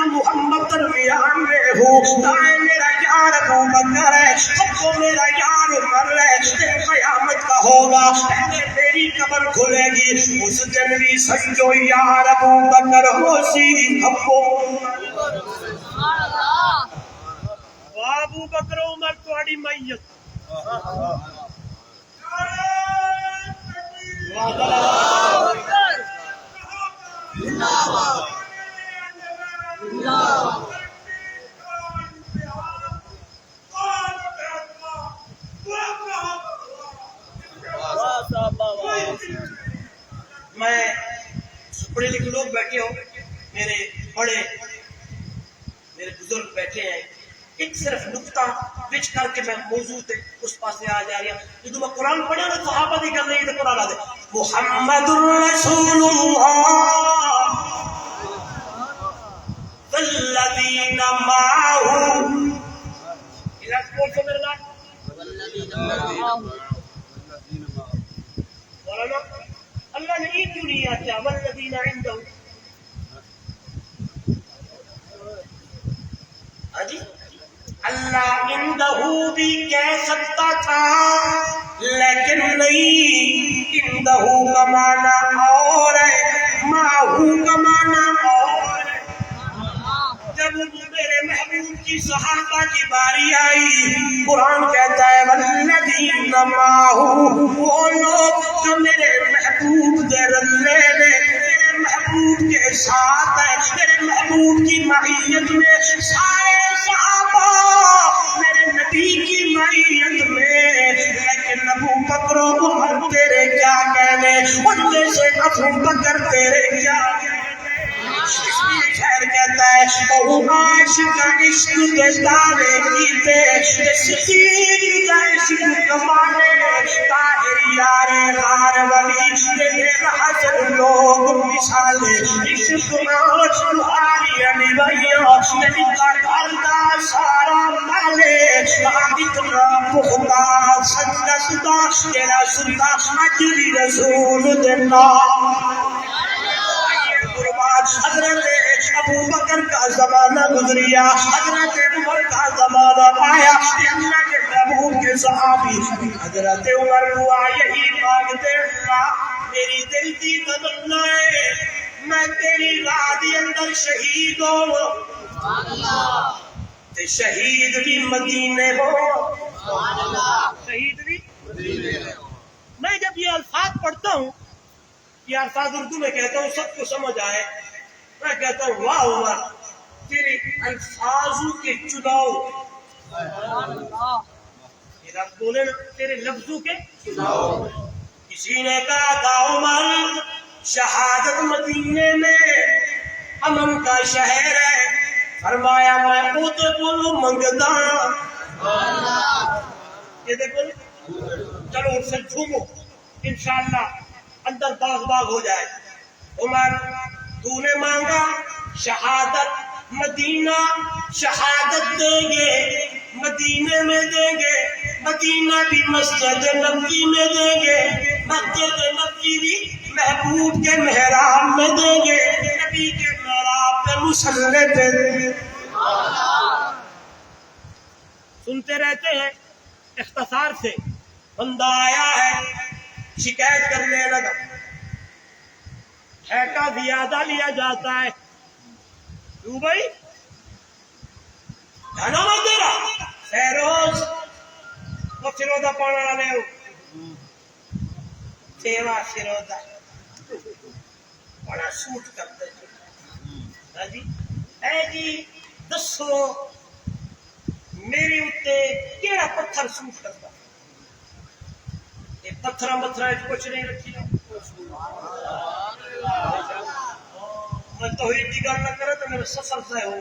محمد درمیان میں ہوں دائیں میرا یار ابو بکر ہے سب میرا یار عمر ہے قیامت کا ہوگا پہلے میری قبر کھلے گی اس دن بھی سمجھو یار ابو بکر ہو سی ابو ابو بکر عمر تھوڑی میت میں پڑھے لکھے لوگ بیٹھے ہو میرے بڑے میرے بزرگ بیٹھے ہیں ایک صرف نقطہ بچ کر کے میں موضوع تے اس پاس سے آ جا رہی ہوں جدو میں قرآن پڑھا نا صحابہ دی گل نہیں تے قرآن آ دے محمد رسول اللہ والذین معه الہی بول تو میرے نام مولانا اللہ نے یہ کیوں نہیں آتا والذین عنده جی اللہ عنده بھی کہہ سکتا تھا لیکن نہیں عنده کا معنی اور ہے معه کا معنی اور ہے جب میرے محبوب کی صحابہ کی باری آئی قرآن کہتا ہے والذین معه وہ لوگ جو میرے محبوب دے رلے نے میرے محبوب کے ساتھ ہے میرے محبوب کی معیت میں سارے صحابہ میرے نبی کی معیت میں لیکن ابو بکر و عمر تیرے کیا کہنے ان میں سے ابو بکر تیرے کیا کہنے اس لیے خیر کہتا ہے اور عاشق عشق کے دعوے کیتے صدیق کا عشق کمانے طاہر یار غار ولی تیرے حسن لوگ مثالے عشق اور تمہاری علی بھائیو نبی کا گھر دا سارا مالے اتنا پختہ سجدہ تیرا سنتا اجری رسول دینا حضرت ابو بکر کا زمانہ گزریا حضرت عمر کا زمانہ آیا اللہ کے محبوب کے صحابی حضرت عمر ہوا یہی مانگتے اللہ میری دل کی تمنا ہے میں تیری راہ کے اندر شہید ہوں تے شہید بھی مدینے ہو شہید بھی میں جب یہ الفاظ پڑھتا ہوں یہ الفاظ اردو میں کہتا ہوں سب کو سمجھ آئے میں کہتا ہوں واہ عمر تیرے الفاظوں کے چناؤ میرا بولے نا تیرے لفظوں کے چناؤ کسی نے کہا تھا عمر شہادت مدینے میں امن کا شہر ہے فرمایا میں اوتے بولوں منگتا یہ دیکھو چلو ان سے جھومو انشاءاللہ اندر باغ باغ ہو جائے عمر تو نے مانگا شہادت مدینہ شہادت دیں گے مدینے میں دیں گے مدینہ بھی مسجد نبوی میں دیں گے مسجد نبوی بھی محبوب کے محراب میں دیں گے نبی کے محراب پہ مصلی پہ دیں گے سنتے رہتے ہیں اختصار سے بندہ آیا ہے شکایت کرنے لگا ٹھیکہ زیادہ لیا جاتا ہے کیوں بھائی جانا مت دے رہا فیروز وہ فیروزہ پانا والے ہو سیوا فیروزہ بڑا سوٹ کرتے ہاں جی اے جی دسو میرے اتنے کیڑا پتھر سوٹ کرتا یہ پتھر متھر کچھ نہیں رکھی میں توحید کی گل نہ کرے تو میرے سفر سے ہو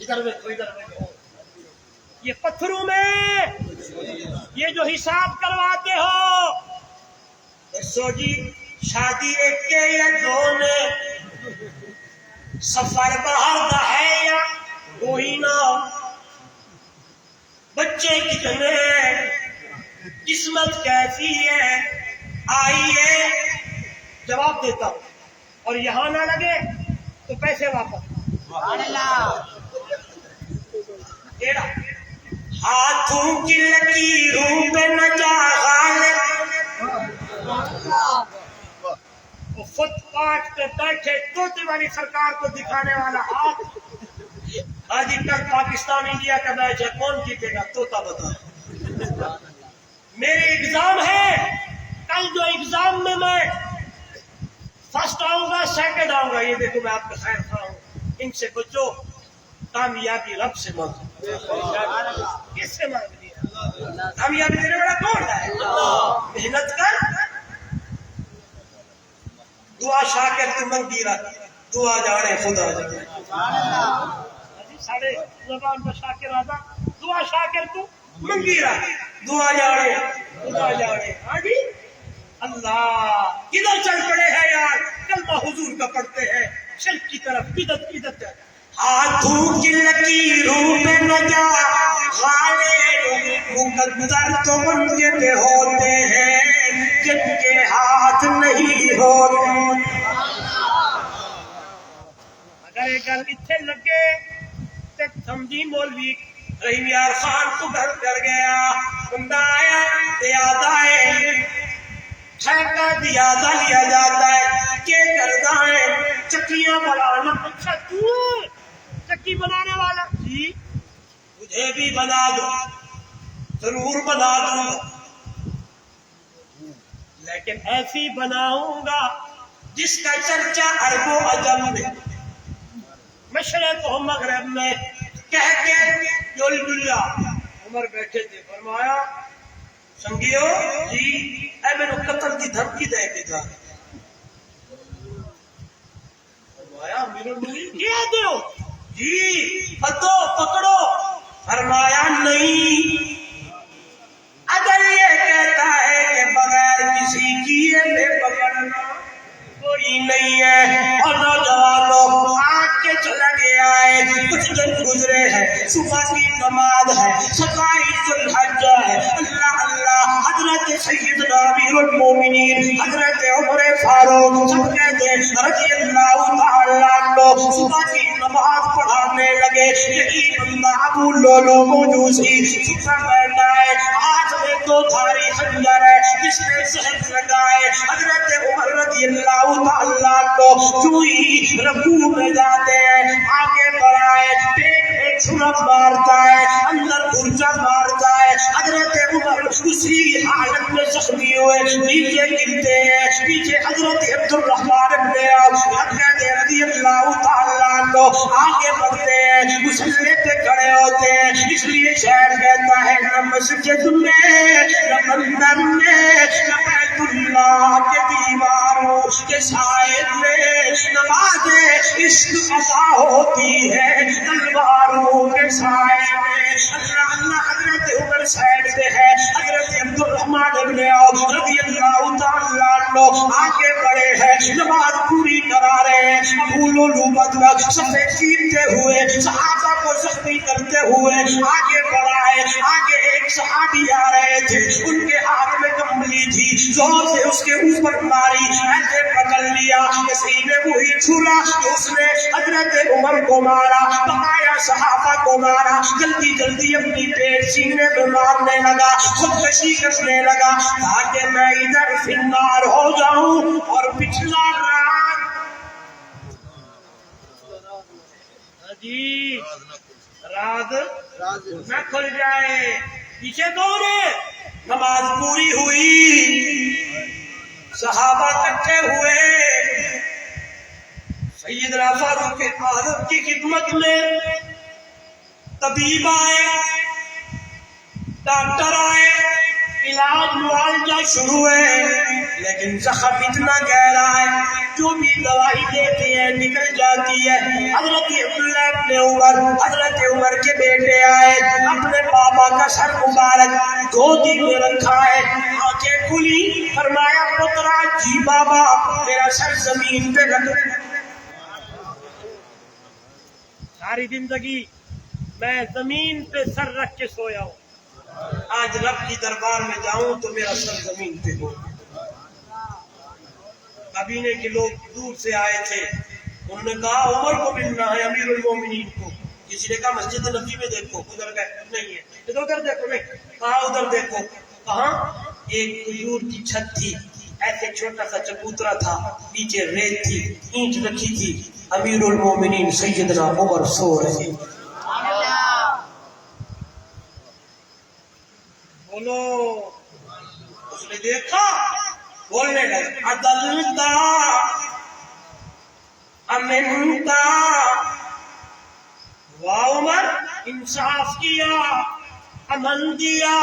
ادھر دیکھو ادھر دیکھو یہ پتھروں میں یہ جو حساب کرواتے ہو دسو جی شادی ایک کے یا دو نے سفر باہر کا ہے یا کوئی نہ بچے کتنے قسمت کیسی ہے آئیے جواب دیتا ہوں اور یہاں نہ لگے تو پیسے واپس ہاتھوں کی لکیروں پہ نہ جا فٹ پاتھ پہ بیٹھے طوطے والی سرکار کو دکھانے والا ہاتھ آج کل پاکستان انڈیا کا میچ ہے کون جیتے گا طوطا بتا میرے ایگزام ہے کل جو ایگزام میں فرسٹ آؤں گا سیکنڈ آؤں گا یہ دیکھو میں آپ کا خیر خواہ ہوں ان سے بچو کامیابی رب سے مانگو کس سے مانگ لیا کامیابی دینے والا کون ہے محنت کر دعا شاکر تو منگی رکھ دعا جانے خدا جانے ساڑھے زبان پر شاکر آدھا دعا شاکر تو منگی رکھ دعا جانے خدا جانے ہاں جی اللہ کدھر چل پڑے ہیں یار کلمہ حضور کا پڑھتے ہیں شرک کی طرف بدعت ہے ہاتھوں کی لکیروں پہ نہ جا غالے مقدر تو ان کے ہوتے ہیں جن کے ہاتھ نہیں ہوتے اگر ایک گل اتنے لگے تو سمجھی مولوی رحیم یار خان کو گھر کر گیا بندہ آیا یاد آئے ٹھیکہ زیادہ لیا جاتا ہے کہ کرتا ہے چکیاں بنانا اچھا تو چکی بنانے والا جی مجھے بھی بنا دو ضرور بنا دوں گا لیکن ایسی بناؤں گا جس کا چرچا عرب و عجم میں مشرق و مغرب میں کہہ کے عمر بیٹھے تھے فرمایا سنگیو جی اے میں نے قتل کی دھمکی دے کے جا فرمایا میرے مومن کیا دیو جی پتو پکڑو فرمایا نہیں اگر یہ کہتا ہے کہ بغیر کسی کیے میں پکڑنا کوئی نہیں ہے اور نوجوانوں آگ کے چلا گیا ہے کچھ دن گزرے ہیں صبح کی نماز ہے 27 ذوالحجہ ہے اللہ اللہ حضرت سیدنا امیر المومنین حضرت عمر فاروق سب کہتے ہیں رضی اللہ تعالیٰ عنہ صبح کی نماز پڑھانے لگے یہی بندہ ابو لولو موجوسی صبح بیٹھا ہے آج میں 2 دھاری خنجر ہے جس نے زہر لگائے حضرت عمر رضی اللہ تعالیٰ عنہ جو ہی رکوع میں جاتے ہیں آگے بڑھائے پیٹ میں چھرپ مارتا ہے اندر گرجا مارتا ہے حضرت عمر اسی حالت میں زخمی ہوئے نیچے گرتے ہیں پیچھے حضرت عبد الرحمن بن حضرت رضی اللہ تعالیٰ عنہ آگے بڑھتے ہیں مسلح پہ کھڑے ہوتے ہیں اس لیے شہر کہتا ہے نہ مسجد میں نہ مندر میں نہ بیت اللہ کے دیواروں کے سائے میں نماز عشق عطا ہوتی ہے تلواروں کے سائے میں اللہ اللہ حضرت عمر سائڈ سے ہے حضرت عبد الرحمن بن عوف رضی اللہ تعالیٰ عنہ آگے بڑھے ہیں نماز پوری کرا رہے ہیں ابو لولو مطلق صفے چیرتے ہوئے صحابہ کو زخمی کرتے ہوئے آگے بڑھا ہے آگے ایک صحابی آ رہے تھے ان کے ہاتھ میں کمبلی تھی زور سے اس کے اوپر ماری ایسے پکڑ لیا کسی نے وہی چھوڑا اس نے حضرت عمر کو مارا بقایا صحابہ کو مارا جلدی جلدی اپنی پیٹ سینے میں مارنے لگا خودکشی کرنے لگا تاکہ میں ادھر فنار ہو جاؤں اور پچھلا رات جی راز نہ کھل جائے. پیچھے کون ہے؟ نماز پوری ہوئی، صحابہ اکٹھے ہوئے، سیدنا فاروق اعظم کی خدمت میں طبیب آئے، ڈاکٹر آئے، علاج معالجہ شروع ہے، لیکن زخم اتنا گہرا ہے جو بھی دوائی دیتے ہیں نکل جاتی ہے. حضرت عبداللہ ابن عمر، حضرت عمر کے بیٹے آئے، اپنے بابا کا سر مبارک گودی میں رکھا ہے، آنکھیں کھلی، فرمایا پترا جی بابا میرا سر زمین پہ رکھ. ساری زندگی میں زمین پہ سر رکھ کے سویا ہوں، آج رب کی دربار میں جاؤں تو میرا سر زمین پہ ہو. کابینے کے لوگ دور سے آئے تھے، انہوں نے کہا عمر کو ملنا ہے، امیر المومنین کو. کسی نے کہا مسجد نبی میں دیکھو، ادھر گئے نہیں ہے، ادھر دیکھو نہیں، کہاں ادھر دیکھو. کہاں؟ ایک کھجور کی چھت تھی، ایسے چھوٹا سا چبوترا تھا، نیچے ریت تھی، اینٹ رکھی تھی، امیر المومنین سیدنا عمر سو رہے. بولو. اس نے دیکھا، بولنے لگے عدلتا امنتا، واہ عمر انصاف کیا، امن دیا،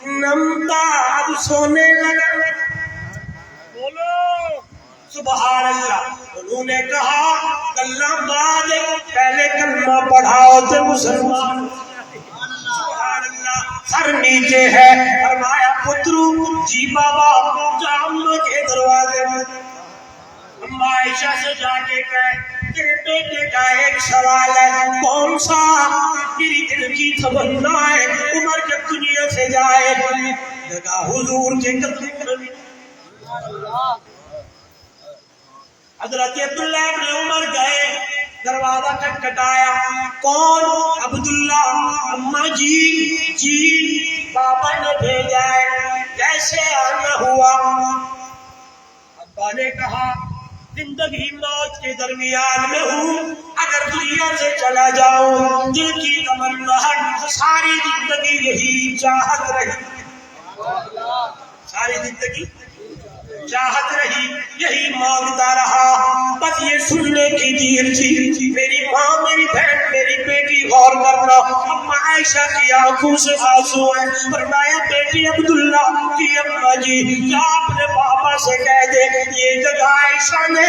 نمتا. اب سونے لگا. بولو سبحان اللہ. انہوں نے کہا کلمہ بعد پہلے کلمہ پڑھاؤ تو مسلمان. سبحان اللہ. سر نیچے ہے، فرمایا پترو جی بابا جامع کے دروازے میں. اما عائشہ سے جا کے کہے تیرے بیٹے کا ایک سوال ہے. کون سا؟ میری دل کی تمنا ہے عمر جب دنیا سے جائے لگا حضور کے قدم. حضرت عبداللہ ابن عمر گئے، دروازہ کھٹکھٹایا. کون؟ عبداللہ. اما جی بابا نے بھیجا ہے. کیسے آنا ہوا؟ ابا نے کہا زندگی موت کے درمیان میں ہوں، اگر دنیا سے چلا جاؤں دل کی تمنا ہے، ساری زندگی یہی چاہت رہی، ساری زندگی چاہت رہی، یہی مانگتا رہا. بس یہ سننے کی دیر تھی. میری ماں، میری بہن، میری بیٹی غور کرنا. اما عائشہ کی آنکھوں سے آنسو ہے. فرمایا بیٹی عبداللہ کی اما جی کیا اپنے بابا سے کہہ دے یہ جگہ عائشہ نے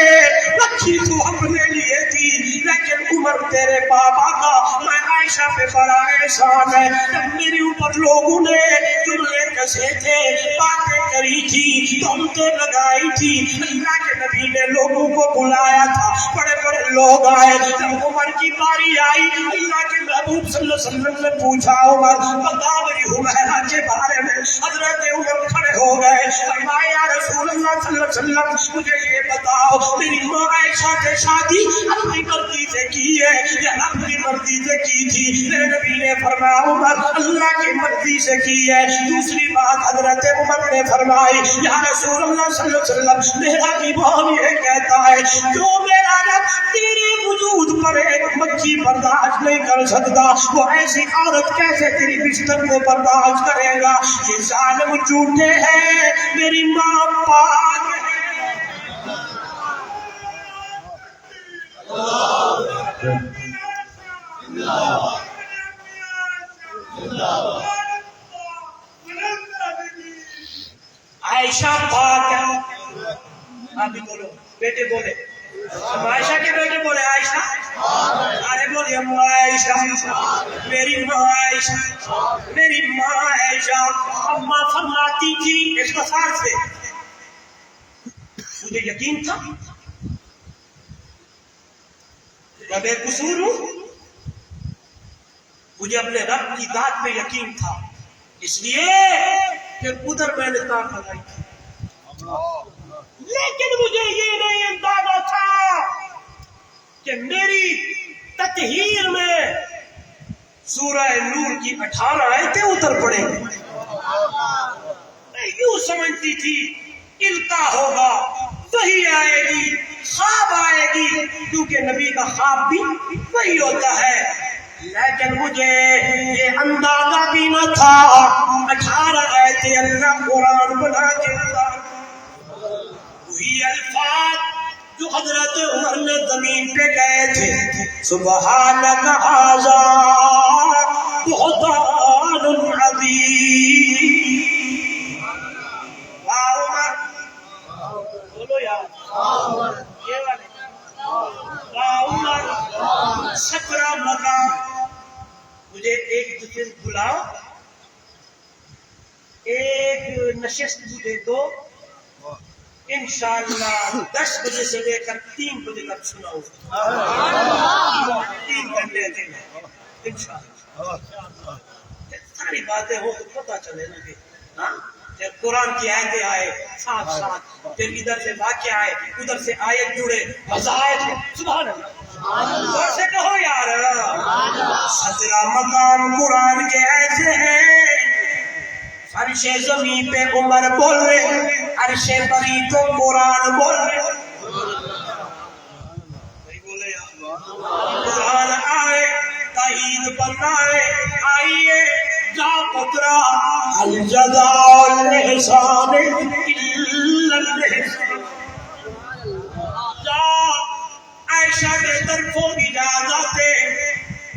رکھی تو اپنے لیے تھی، لیکن عمر تیرے بابا کا. میں عائشہ پہ بڑا احسان ہے، جب میرے اوپر لوگوں نے جملے کسے تھے، باتیں کری تھی، تہمتیں لگائی تھی، اللہ کے نبی نے لوگوں کو بلایا تھا، بڑے بڑے لوگ آئے. جب عمر کی باری آئی اللہ کے محبوب صلی اللہ علیہ وسلم نے پوچھا عمر بتا میری حمیرہ کے بارے میں. حضرت عمر کھڑے ہو گئے. فرمایا یا رسول اللہ صلی اللہ علیہ وسلم مجھے یہ بتاؤ میری ماں عائشہ سے شادی اپنی مرضی سے کی ہے یا اپنی مرضی سے کی تھی؟ میرے نبی نے فرمایا عمر اللہ کی مرضی سے کی ہے. دوسری بات حضرت عمر نے فرمائی یا رسول اللہ صلی اللہ علیہ وسلم میرا ایمان یہ کہتا ہے جو میرا رب تیرے وجود پر ایک مکھی برداشت نہیں کر سکتا وہ ایسی عورت کیسے تیری بستر کو برداشت کرے گا؟ یہ ظالم جھوٹے ہیں، میری ماں پاک ہے. عائشہ پاک ہے. آپ بھی بولو، بیٹے بولے، عائشہ کے بیٹے بولے عائشہ، ارے بولے اما عائشہ، میری ماں عائشہ، میری ماں عائشہ. اما فرماتی تھی اختصار سے مجھے یقین تھا میں بے قصور ہوں، مجھے اپنے رب کی ذات پہ یقین تھا، اس لیے پھر ادھر میں نے طاقت لگائی تھی. لیکن مجھے یہ نہیں اندازہ تھا کہ میری تطہیر میں سورہ نور کی 18 آیتیں اتر پڑیں گی. میں یوں سمجھتی تھی القا ہوگا، وحی آئے گی، خواب آئے گی، کیونکہ نبی کا خواب بھی وہی ہوتا ہے. لیکن مجھے یہ اندازہ بھی نہ تھا 18 آیتیں اللہ قرآن بنا کے وہی الفاظ جو حضرت عمر نے زمین پہ گئے تھے، سبحانک ھذا بہتان عظیم. واہ عمر، بولو یار یہ والے، واہ عمر 17 مقام. مجھے ایک دن بلاؤ، ایک نشست مجھے دو، انشاءاللہ 10 بجے سے لے کر 3 بجے تک سناؤں. 3 گھنٹے دن انشاءاللہ. ساری باتیں ہو تو پتہ چلے نا کہ جب قرآن کی آیتیں آئے ساتھ ساتھ، پھر ادھر سے واقعہ آئے، ادھر سے آیت جڑے، مزاج ہے. سبحان اللہ، ویسے کہو یار. 17 مقام قرآن کے ایسے ہیں. عرش زمین پہ عمر بول رہے، عرش بری تو قرآن بول رہے. نہیں بولے یار، قرآن آئے تائید بنائے. آئیے جا پترا الجزاء الاحسان الا الاحسان. جا عائشہ کے طرفوں اجازت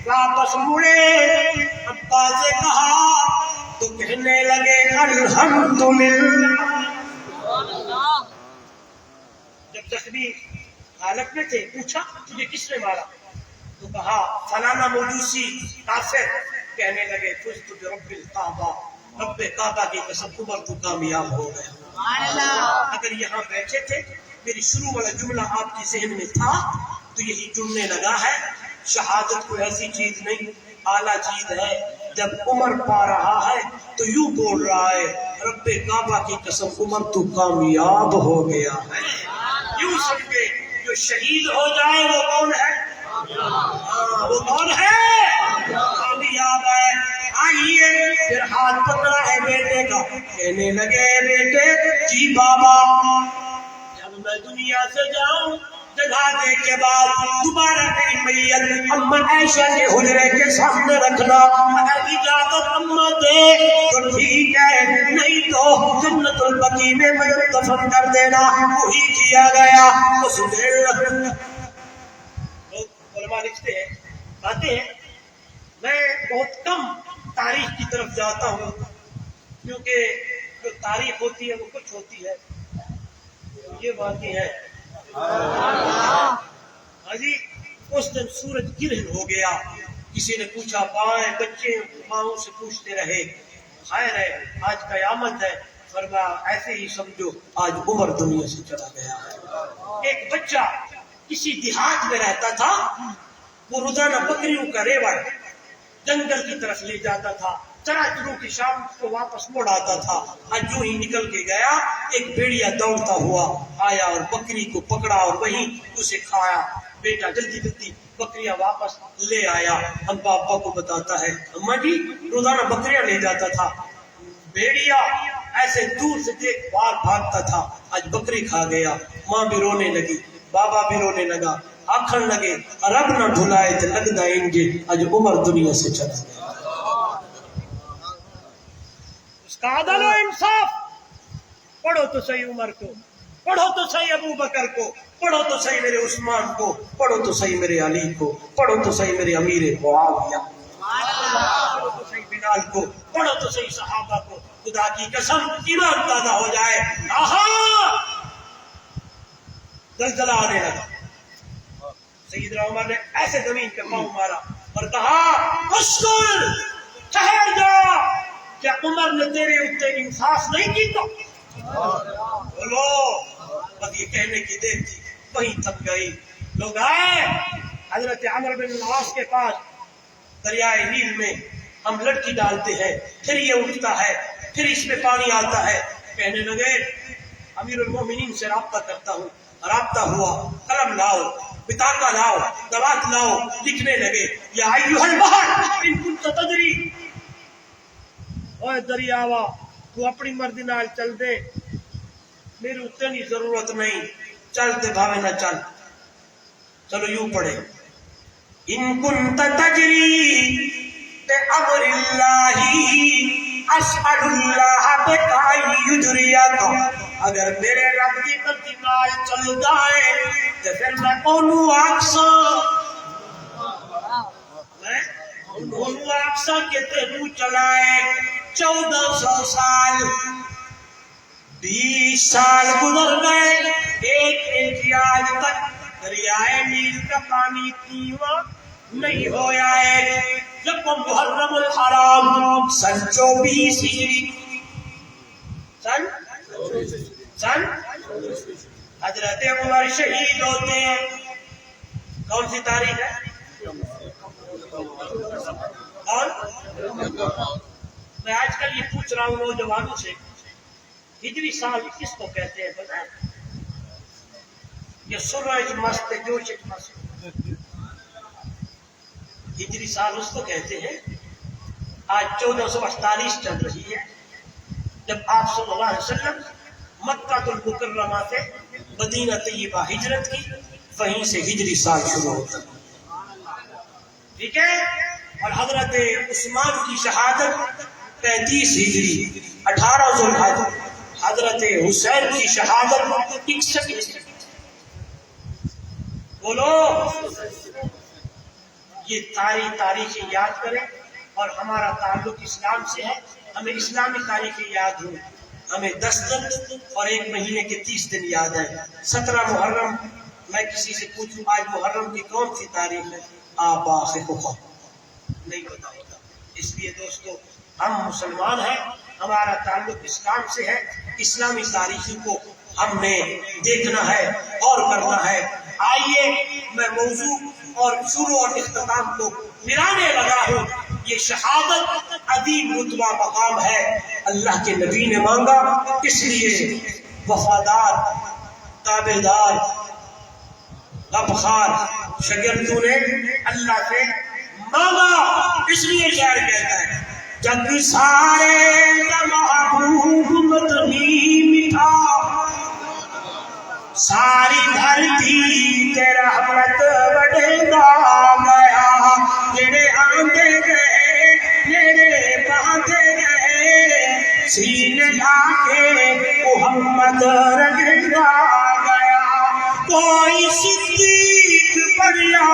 واپس مڑے. ابا سے کہا تو کہنے لگے الحمدللہ. جب زخمی حالت میں تھے پوچھا تجھے کس نے مارا؟ تو کہا فلانا موجوسی کافر. کہنے لگے فزت برب الکعبہ، رب کعبہ کی قسم عمر تو کامیاب ہو گیا. اگر یہاں بیٹھے تھے میری شروع والا جملہ آپ کی ذہن میں تھا تو یہی جڑنے لگا ہے. شہادت کوئی ایسی چیز نہیں، اعلیٰ چیز ہے. جب عمر پا رہا ہے تو یوں بول رہا ہے رب کعبہ کی قسم عمر تو کامیاب ہو گیا ہے. یوں سمجھے جو شہید ہو جائے وہ کون ہے؟ وہ کون ہے؟ کامیاب ہے. آئیے پھر ہاتھ پکڑا ہے بیٹے کا. کہنے لگے بیٹے جی بابا، جب میں دنیا سے جاؤں جنازے کے بعد دوبارہ میری میت اماں عائشہ کے حجرے کے سامنے رکھنا. اگر اجازت اماں دے تو ٹھیک ہے، نہیں تو جنت البقیع میں مجھے دفن کر دینا. وہی کیا گیا. اس دن علماء لکھتے ہیں، باتیں ہیں. میں بہت کم تاریخ کی طرف جاتا ہوں کیونکہ جو تاریخ ہوتی ہے وہ کچھ ہوتی ہے. یہ باتیں ہیں. ہاں جی، اس دن سورج گرہن ہو گیا. کسی نے پوچھا بائیں، بچے ماؤں سے پوچھتے رہے. خیر ہے آج قیامت ہے. فرمایا ایسے ہی سمجھو آج عمر دنیا سے چلا گیا ہے. ایک بچہ کسی دیہات میں رہتا تھا، وہ روزانہ بکریوں کا ریوڑ جنگل کی طرف لے جاتا تھا. چرا چرو کی شام کو واپس موڑ آتا تھا. آج جو ہی نکل کے گیا ایک بھیڑیا دوڑتا ہوا آیا اور بکری کو پکڑا اور وہیں اسے کھایا. بیٹا جلدی جلدی بکریاں واپس لے آیا. ابا کو بتاتا ہے اماں جی روزانہ بکریاں لے جاتا تھا، بھیڑیا ایسے دور سے دیکھ بار بھاگتا تھا، آج بکری کھا گیا. ماں بھی رونے لگی، بابا بھی رونے لگا. آخر لگے رب نہ ڈھلائے تو لگ دائیں گے آج عمر دنیا سے چلا گیا. اس کا عدل و انصاف. پڑھو تو صحیح عمر کو، پڑھو تو صحیح ابو بکر کو، پڑھو تو صحیح میرے عثمان کو، پڑھو تو صحیح میرے علی کو، پڑھو تو صحیح میرے امیر معاویہ، پڑھو تو صحیح بلال کو، پڑھو تو صحیح صحابہ کو. خدا کی قسم ایمان تازہ ہو جائے. آہا زلزلہ آنے لگا. سیدنا عمر نے ایسے زمین پہ پاؤں مارا اور کہا اسکول ٹھہر جا. کیا عمر نے تیرے اوپر انصاف نہیں کیتا؟ بولو. بس یہ کہنے کی دیر تھی وہیں تھک گئی. لوگ آئے حضرت عمرو بن العاص کے پاس. دریائے نیل میں ہم لڑکی ڈالتے ہیں، پھر یہ اٹھتا ہے، پھر اس میں پانی آتا ہے. کہنے لگے امیر المومنین سے رابطہ کرتا ہوں. رابطہ ہوا، قلم لاؤ، بطاقہ لاؤ، دوات لاؤ. لکھنے لگے یا ایھا البحر ان کنت تجری. اوے دریاوا تو اپنی مرضی نال چل دے، میری اتنی ضرورت نہیں. چل دے بھاوے نہ چل. چلو یوں پڑھے ان كنت تجری بأمر اللہ اسأل اللہ بك یدریک، اگر میرے رب کی مرضی نال چل جائے تو پھر میں کونوں آکسا، کونوں آکسا کہ تینوں چلائے 1400 سال 20 سال گزر گئے، ایک انچ آج تک دریائے نیل کا پانی پیوا نہیں ہویا ہے۔ جب محرم الحرام سن 24 ہجری سن حضرت عمر شہید ہوتے ہیں، کون سی تاریخ ہے؟ کون؟ میں آج کل یہ پوچھ رہا ہوں نوجوانوں سے، ہجری سال کس کو کہتے ہیں پتہ ہے؟ یہ سورج مست جوش مست ہجری سال اس کو کہتے ہیں۔ آج 1448 چل رہی ہے، جب آپ صلی اللہ علیہ وسلم مکہ المکرمہ سے مدینہ طیبہ ہجرت کی، وہیں سے ہجری سال شروع ہوتا ہے، ٹھیک ہے؟ اور حضرت عثمان کی شہادت 35 ہجری 18 ذوالحج، حضرت حسین کی شہادت 61 ہجری۔ بولو، یہ تاریخیں یاد کریں، اور ہمارا تعلق اسلام سے ہے، ہمیں اسلامی تاریخیں یاد ہوں، ہمیں 10 دن اور 1 مہینے کے 30 دن یاد ہیں۔ 17 محرم، میں کسی سے پوچھوں آج محرم کی کون سی تاریخ ہے، نہیں پتا ہوتا۔ اس لیے دوستو، ہم مسلمان ہیں، ہمارا تعلق اسلام سے ہے، اسلامی تاریخی کو ہم نے دیکھنا ہے اور کرنا ہے۔ آئیے میں موضوع اور شروع اور اختتام کو ملانے لگا ہوں۔ یہ شہادت عظیم رتبہ مقام ہے، اللہ کے نبی نے مانگا، اس لیے وفادار تابعدار غمخوار شاگردوں نے اللہ سے مانگا، اس لیے شاعر کہتا ہے، جگ سارے کا محبوب مدنی مٹھا، ساری دھرتی تیرا رحمت وڈیدا گیا، تیرے آندے گئے میرے باندھے گئے، سینے لا کے محمد رگڑا گیا، کوئی صدیق بڑھیا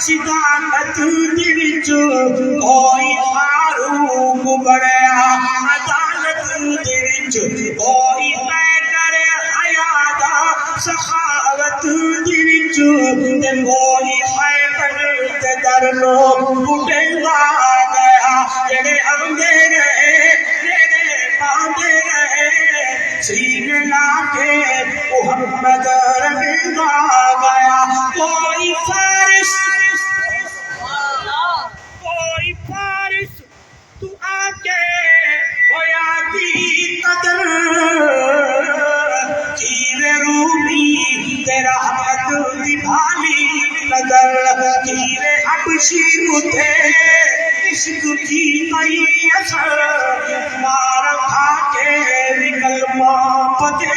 صداقت دے وچ، کوئی فاروق بڑھیا عدالت دے وچ، کوئی پیکر حیا دا سخاوت دے وچ، تے کوئی حیدر تے در نو بٹھا گیا، جڑے آندے گئے جڑے باندھے گئے، سینے لا کے محمد رگڑا گیا، کوئی فارس تو آ کے ہویا دی قدر، چیر رومی تیرا حق دی بھالی قدر، چیر حبشی اٹھے عشق کی کئی اثر، مار کھا کے بھی کلمہ پتہ